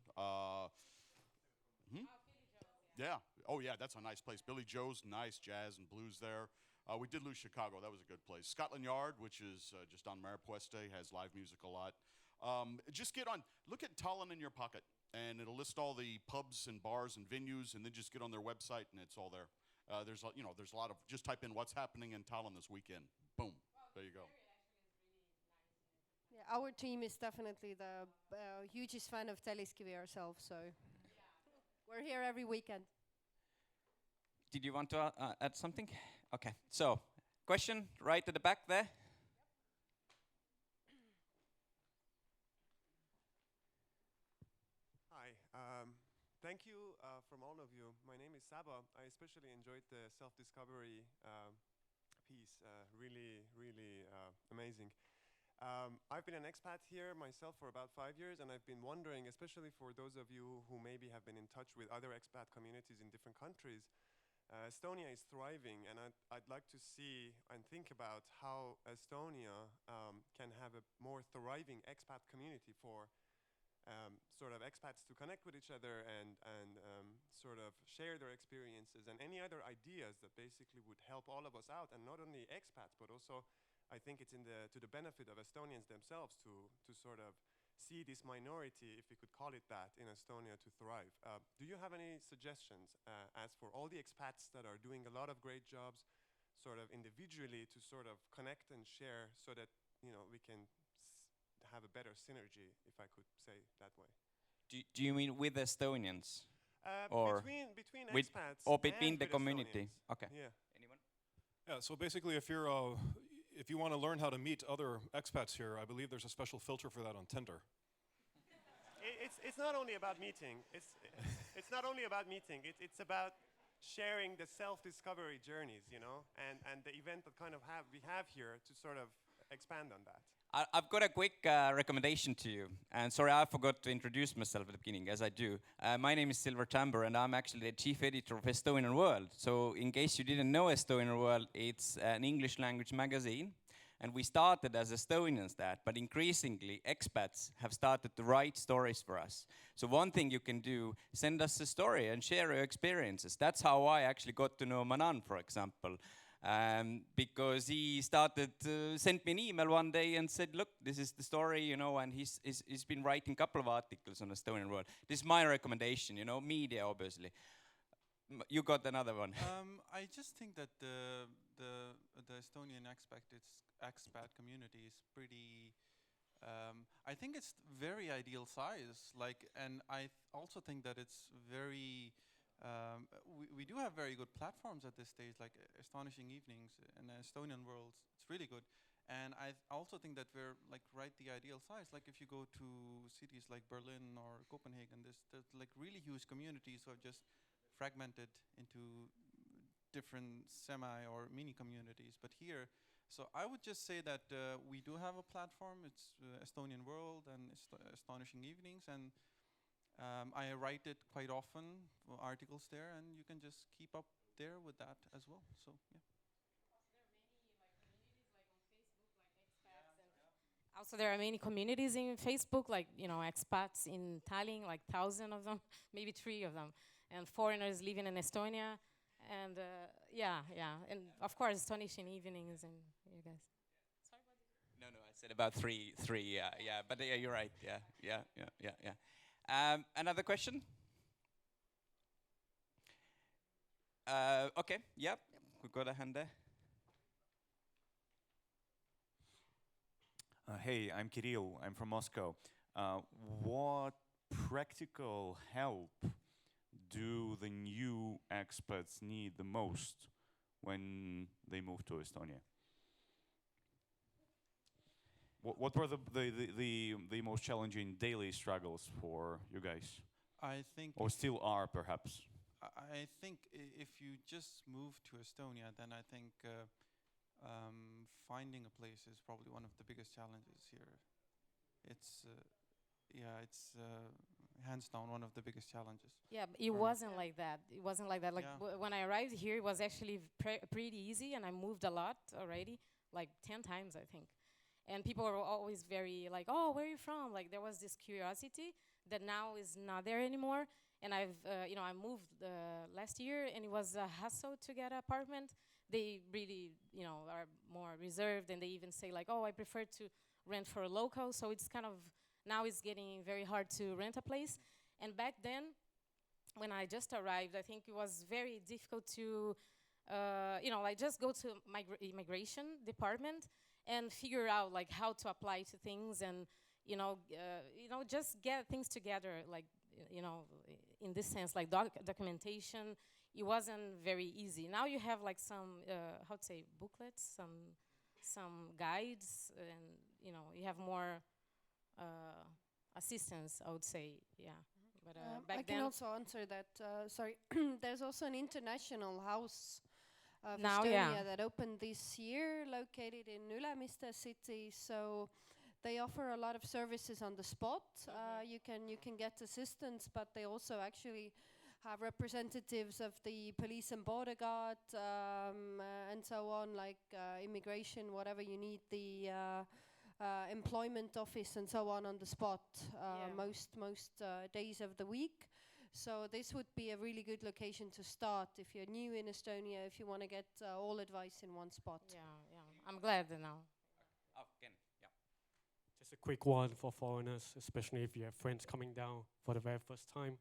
Yeah. Oh, yeah, that's a nice place. Billy Joe's, nice jazz and blues there. We did lose Chicago. That was a good place. Scotland Yard, which is just on Maripueste, has live music a lot. Just look at Tallinn in your pocket, and it'll list all the pubs and bars and venues, and then just get on their website, and it's all there. There's a lot of, just type in what's happening in Tallinn this weekend. Boom. There you go. Yeah, our team is definitely the hugest fan of Telliskivi ourselves, so we're here every weekend. Did you want to add something? Okay. So, question right at the back there. Hi. Thank you from all of you. My name is Saba. I especially enjoyed the self-discovery piece. Really amazing. I've been an expat here myself for about 5 years, and I've been wondering, especially for those of you who maybe have been in touch with other expat communities in different countries, Estonia is thriving, and I'd like to see and think about how Estonia can have a more thriving expat community for sort of expats to connect with each other and sort of share their experiences and any other ideas that basically would help all of us out, and not only expats, but also I think it's to the benefit of Estonians themselves to sort of see this minority, if we could call it that, in Estonia to thrive. Do you have any suggestions as for all the expats that are doing a lot of great jobs, sort of individually to sort of connect and share so that we can have a better synergy, if I could say that way? Do you mean with Estonians? Or between with- expats or between and the with community? Estonians. Okay. Yeah. Anyone? Yeah, so basically, if you want to learn how to meet other expats here, I believe there's a special filter for that on Tinder. It's not only about meeting. It's not only about meeting. It's about sharing the self-discovery journeys, and the event that we have here to sort of expand on that. I've got a quick recommendation to you. And sorry, I forgot to introduce myself at the beginning, as I do. My name is Silver Chamber, and I'm actually the chief editor of Estonian World. So in case you didn't know Estonian World, it's an English language magazine. And we started as Estonians but increasingly expats have started to write stories for us. So one thing you can do, send us a story and share your experiences. That's how I actually got to know Manan, for example. Because he sent me an email one day and said, look, this is the story, and he's been writing a couple of articles on Estonian World. This is my recommendation, media, obviously. You got another one. I just think that the Estonian expat community is pretty. I think it's very ideal size. And I also think that it's very. We do have very good platforms at this stage, like Astonishing Evenings and Estonian Worlds. It's really good. And I also think that we're like right the ideal size. Like if you go to cities like Berlin or Copenhagen, there's like really huge communities who are just fragmented into different semi or mini communities. But here, so I would just say that we do have a platform. It's Estonian World and Astonishing Evenings, and I write it quite often, articles there, and you can just keep up there with that as well. So yeah. Also, there are many communities in Facebook, like, you know, expats in Tallinn, like 1,000 of them, maybe 3 of them, and foreigners living in Estonia, and yeah, and of course, Estonishing Evenings and you guys. No, I said about three, yeah, but yeah, you're right, yeah. Another question? Okay, yep, we got a hand there. Hey, I'm Kirill. I'm from Moscow. What practical help do the new expats need the most when they move to Estonia? What were the most challenging daily struggles for you guys? I think, or still are, perhaps? I think if you just move to Estonia, then I think finding a place is probably one of the biggest challenges here. It's hands down one of the biggest challenges. Yeah, but it wasn't like that. It wasn't like that. Like when I arrived here, it was actually pretty easy, and I moved a lot already, like 10 times, I think. And people were always very like, "Oh, where are you from?" Like there was this curiosity that now is not there anymore. And I moved last year, and it was a hassle to get an apartment. They really, are more reserved, and they even say like, "Oh, I prefer to rent for a local." So it's kind of now it's getting very hard to rent a place. And back then, when I just arrived, I think it was very difficult to, like just go to immigration department and figure out like how to apply to things, and just get things together, like in this sense, like documentation. It wasn't very easy. Now you have like some how to say booklets, some guides, and you have more assistance, I would say. Yeah. But back I then, can also answer that. Sorry, there's also an international house of Now, Estonia that opened this year, located in Ülemiste city. So they offer a lot of services on the spot. You can get assistance, but they also actually have representatives of the police and border guard and so on, like immigration, whatever you need, the employment office and so on the spot most days of the week. So this would be a really good location to start if you're new in Estonia, if you want to get all advice in one spot. Yeah. I'm glad now. Ken, yeah. Just a quick one for foreigners, especially if you have friends coming down for the very first time.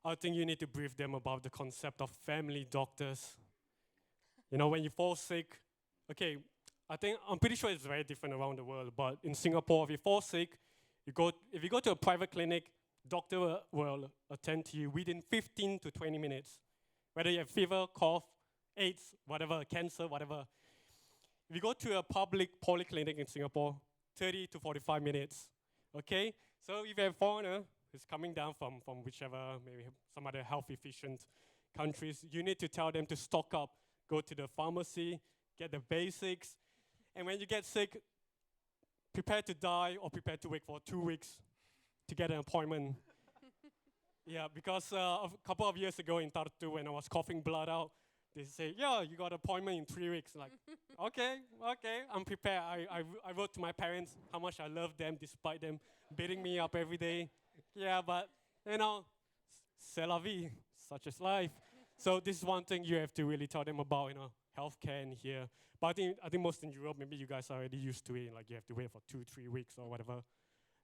I think you need to brief them about the concept of family doctors. When you fall sick, okay, I'm pretty sure it's very different around the world, but in Singapore, if you fall sick, if you go to a private clinic, doctor will attend to you within 15 to 20 minutes. Whether you have fever, cough, AIDS, whatever, cancer, whatever. If you go to a public polyclinic in Singapore, 30 to 45 minutes, okay? So if you have a foreigner who's coming down from whichever, maybe some other health-efficient countries, you need to tell them to stock up, go to the pharmacy, get the basics, and when you get sick, prepare to die or prepare to wait for 2 weeks to get an appointment. Yeah, because a couple of years ago in Tartu, when I was coughing blood out, they say, "Yeah, you got an appointment in 3 weeks." Like, okay, I'm prepared. I wrote to my parents how much I love them despite them beating me up every day. Yeah, but c'est la vie, such is life. So this is one thing you have to really tell them about, healthcare in here. But I think most in Europe, maybe you guys are already used to it. Like you have to wait for 2-3 weeks or whatever.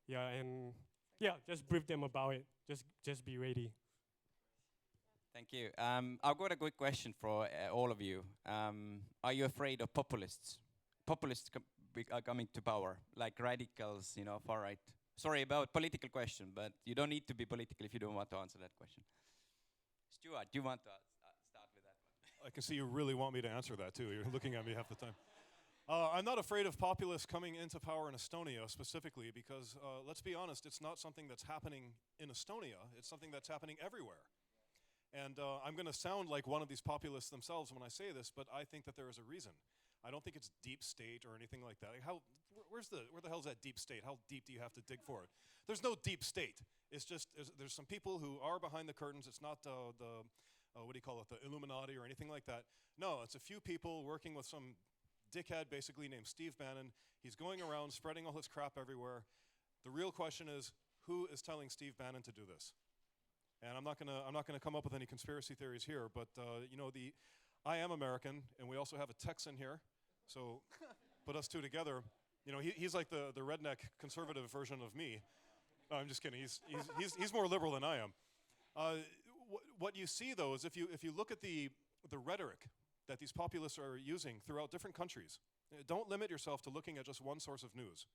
Yeah, and just brief them about it. Just be ready. Thank you. I've got a quick question for all of you. Are you afraid of populists? Populists are coming to power, like radicals, far right. Sorry about political question, but you don't need to be political if you don't want to answer that question. Stuart, do you want to start with that one? I can see you really want me to answer that too. You're looking at me half the time. I'm not afraid of populists coming into power in Estonia specifically because, let's be honest, it's not something that's happening in Estonia. It's something that's happening everywhere. And I'm going to sound like one of these populists themselves when I say this, but I think that there is a reason. I don't think it's deep state or anything like that. Like where the hell's that deep state? How deep do you have to dig for it? There's no deep state. It's just there's some people who are behind the curtains. It's not the what do you call it, the Illuminati or anything like that. No, it's a few people working with some dickhead basically named Steve Bannon. He's going around spreading all his crap everywhere. The real question is, who is telling Steve Bannon to do this? And I'm not gonna come up with any conspiracy theories here, but you know, I am American, and we also have a Texan here, so put us two together. You know, he's like the redneck conservative version of me. No, I'm just kidding. He's more liberal than I am. What you see though is if you look at the rhetoric that these populists are using throughout different countries, don't limit yourself to looking at just one source of news.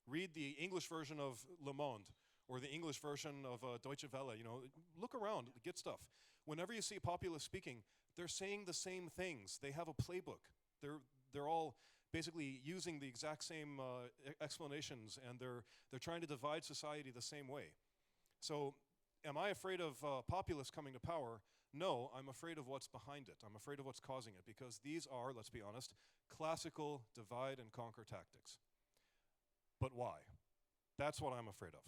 Read the English version of Le Monde or the English version of Deutsche Welle. You know, look around, get stuff. Whenever you see populists speaking, they're saying the same things. They have a playbook. They're all basically using the exact same explanations, and they're trying to divide society the same way. So, am I afraid of populists coming to power? No, I'm afraid of what's behind it. I'm afraid of what's causing it, because these are, let's be honest, classical divide and conquer tactics. But why? That's what I'm afraid of.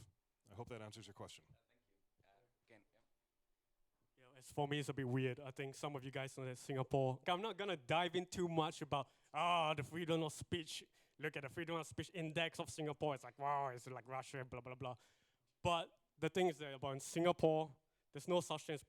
I hope that answers your question. Again, You know, as for me, it's a bit weird. I think some of you guys know that Singapore. I'm not gonna dive in too much about the freedom of speech. Look at the freedom of speech index of Singapore. It's like, wow, it's like Russia, blah blah blah. But the thing is that about in Singapore, there's no such thing as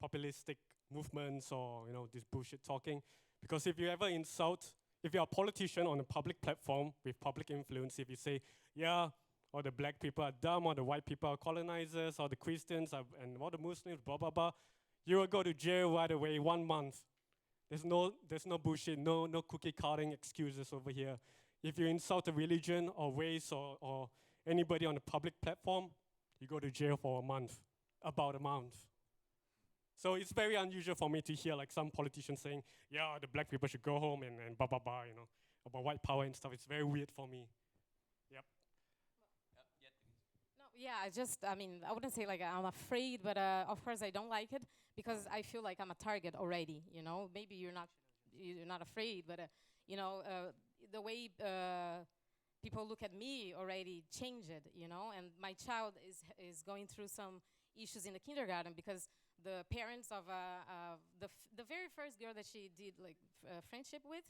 populistic movements or this bullshit talking. Because if you ever insult, if you're a politician on a public platform with public influence, if you say, yeah, or the black people are dumb, or the white people are colonizers, or the Christians and all the Muslims, blah blah blah, you will go to jail right away, 1 month. There's no bullshit, no cookie cutting excuses over here. If you insult a religion or race or anybody on a public platform, you go to jail for about a month. So it's very unusual for me to hear like some politicians saying, yeah, the black people should go home and blah blah blah, about white power and stuff. It's very weird for me. Yep. No, yeah, I wouldn't say like I'm afraid, but of course I don't like it because I feel like I'm a target already. Maybe you're not afraid, but the way people look at me already changed. And my child is going through some issues in the kindergarten because the parents of the very first girl that she did like friendship with,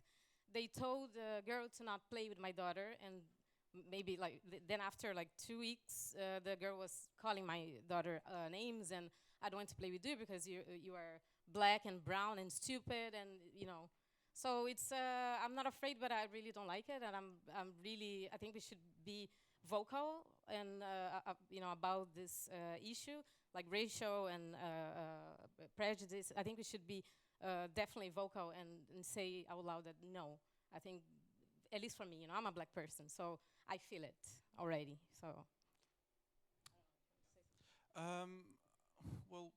they told the girl to not play with my daughter, and maybe like then after like 2 weeks, the girl was calling my daughter names, and I don't want to play with you because you are black and brown and stupid, and So it's I'm not afraid, but I really don't like it, and I think we should be vocal and about this issue, like racial and prejudice. I think we should be definitely vocal and say out loud that no. I think, at least for me, I'm a black person, so I feel it already. So. Well,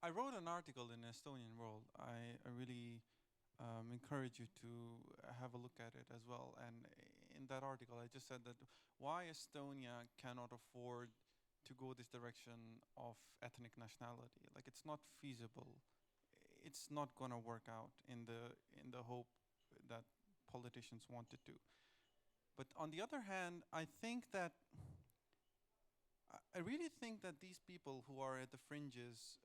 I wrote an article in Estonian World. I really encourage you to have a look at it as well. And in that article, I just said that why Estonia cannot afford to go this direction of ethnic nationality. Like, it's not feasible. It's not gonna work out in the hope that politicians want it to. But on the other hand, I really think that these people who are at the fringes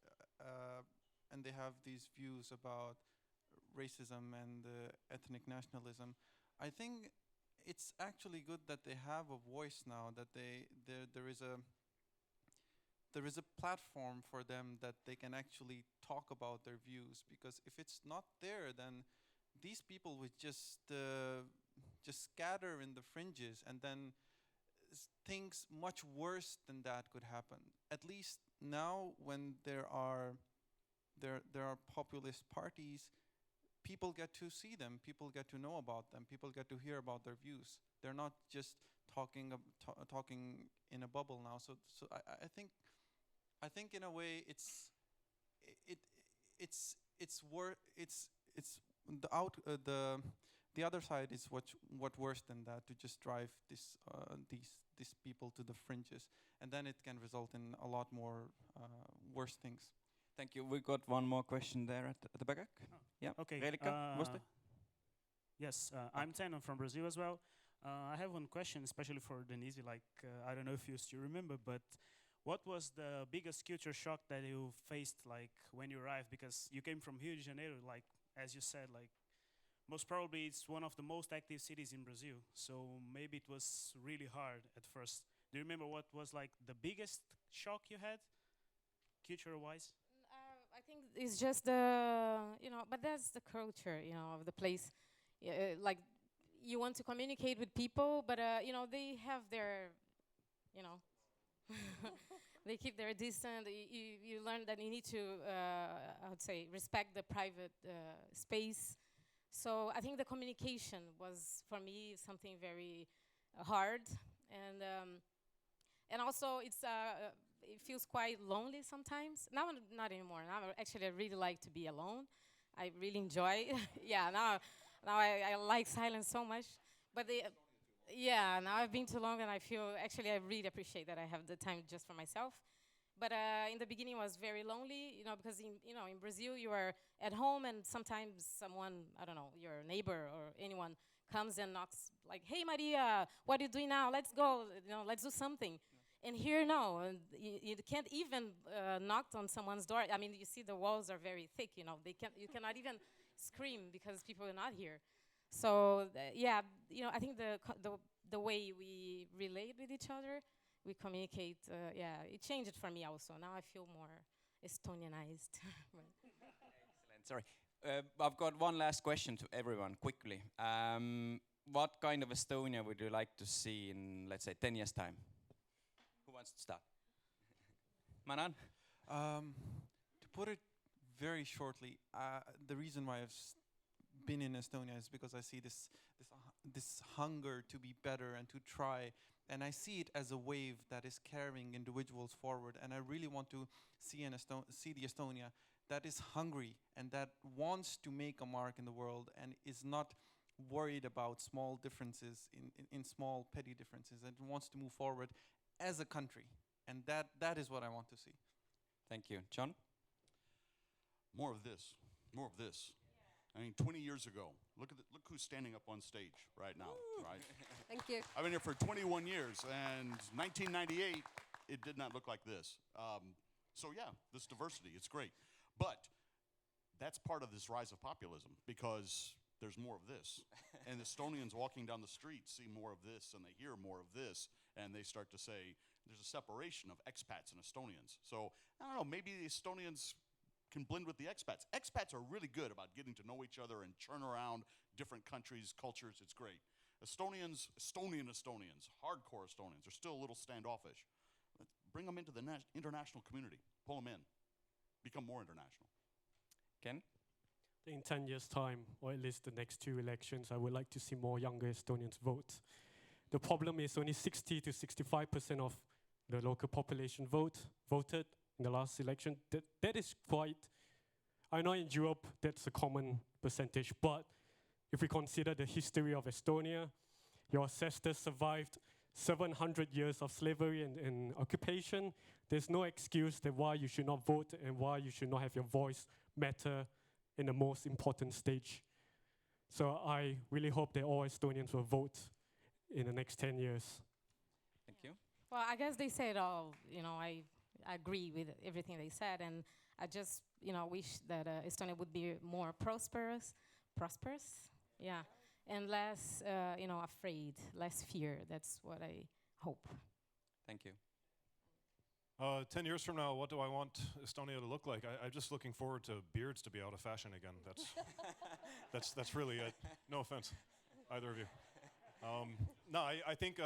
and they have these views about racism and ethnic nationalism, I think it's actually good that they have a voice now, that there is a platform for them that they can actually talk about their views. Because if it's not there, then these people would just scatter in the fringes, and then things much worse than that could happen. At least now, when there are populist parties, people get to see them, people get to know about them, people get to hear about their views. They're not just talking in a bubble now. So I think in a way the other side is what worse than that, to just drive these people to the fringes, and then it can result in a lot more worse things. Thank you. We got one more question there at the back. Yeah. Okay. Relika, was there? Yes, I'm Ten. I'm from Brazil as well. I have one question, especially for Denise. Like, I don't know if you still remember, but what was the biggest culture shock that you faced, like, when you arrived? Because you came from Rio de Janeiro, like, as you said, like, most probably it's one of the most active cities in Brazil. So maybe it was really hard at first. Do you remember what was, like, the biggest shock you had, culture-wise? I think it's just the, but that's the culture, of the place. Like, you want to communicate with people, but, they have their, they keep their distance. You learn that you need to, I would say, respect the private space. So I think the communication was, for me, something very hard. And also, it feels quite lonely sometimes. Now, not anymore. Now, actually, I really like to be alone. I really enjoy it. Yeah, now I like silence so much. But now I've been too long, and I feel, actually, I really appreciate that I have the time just for myself. But in the beginning, I was very lonely, because in Brazil, you are at home, and sometimes someone, I don't know, your neighbor or anyone comes and knocks, like, "Hey, Maria, what are you doing now? Let's go, let's do something." And here, no, and you can't even knock on someone's door. I mean, you see the walls are very thick, you cannot even scream because people are not here. So, I think the way we relate with each other, we communicate, it changed for me also. Now I feel more Estonianized. Excellent. Sorry. I've got one last question to everyone, quickly. What kind of Estonia would you like to see in, let's say, 10 years' time? Who wants to start? Manan? To put it very shortly, the reason why I've been in Estonia is because I see this hunger to be better and to try, and I see it as a wave that is carrying individuals forward. And I really want to see the Estonia that is hungry and that wants to make a mark in the world and is not worried about small differences in small petty differences, and wants to move forward as a country. And that is what I want to see. Thank you. John? More of this. More of this. I mean, 20 years ago, look who's standing up on stage right now, right? Thank you. I've been here for 21 years, and 1998, it did not look like this. So yeah, this diversity, it's great. But that's part of this rise of populism, because there's more of this. And Estonians walking down the street see more of this, and they hear more of this, and they start to say, there's a separation of expats and Estonians. So, I don't know, maybe the Estonians can blend with the expats. Expats are really good about getting to know each other and churn around different countries, cultures. It's great. Estonians, hardcore Estonians, are still a little standoffish. Let's bring them into the international community. Pull them in. Become more international. Ken? In 10 years' time, or at least the next 2 elections, I would like to see more younger Estonians vote. The problem is only 60 to 65% of the local population voted in the last election. That is quite, I know in Europe that's a common percentage, but if we consider the history of Estonia, your ancestors survived 700 years of slavery and occupation. There's no excuse that why you should not vote and why you should not have your voice matter in the most important stage. So I really hope that all Estonians will vote in the next 10 years. Thank you. Well, I guess they said all, I agree with everything they said, and I just, wish that Estonia would be more prosperous, yeah, and less, afraid, less fear. That's what I hope. Thank you. 10 years from now, what do I want Estonia to look like? I'm just looking forward to beards to be out of fashion again. That's really it. No offense, either of you. No, I think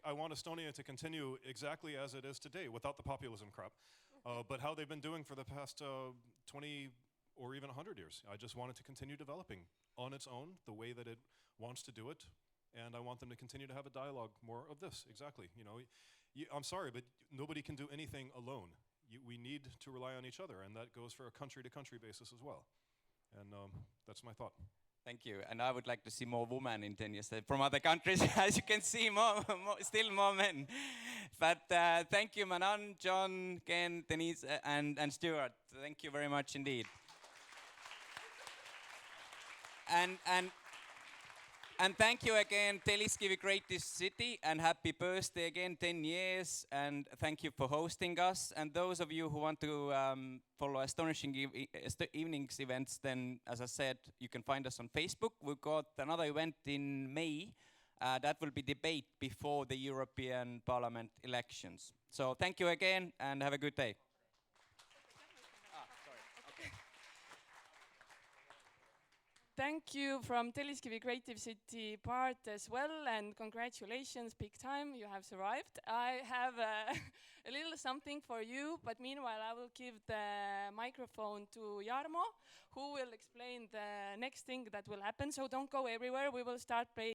I want Estonia to continue exactly as it is today, without the populism crap. But how they've been doing for the past 20 or even 100 years. I just want it to continue developing on its own, the way that it wants to do it. And I want them to continue to have a dialogue more of this, exactly. I'm sorry, but nobody can do anything alone. We need to rely on each other, and that goes for a country-to-country basis as well. And that's my thought. Thank you. And I would like to see more women in 10 years from other countries. As you can see, still more men. But thank you, Manon, John, Ken, Denise, and Stuart. Thank you very much indeed. And thank you again, Telliskivi Creative City, and happy birthday again, 10 years, and thank you for hosting us. And those of you who want to follow Astonishing Evenings events, then, as I said, you can find us on Facebook. We've got another event in May. That will be debate before the European Parliament elections. So thank you again, and have a good day. Thank you from Telliskivi Creative City part as well, and congratulations, big time, you have survived. I have a little something for you, but meanwhile I will give the microphone to Jarmo, who will explain the next thing that will happen. So don't go everywhere, we will start playing.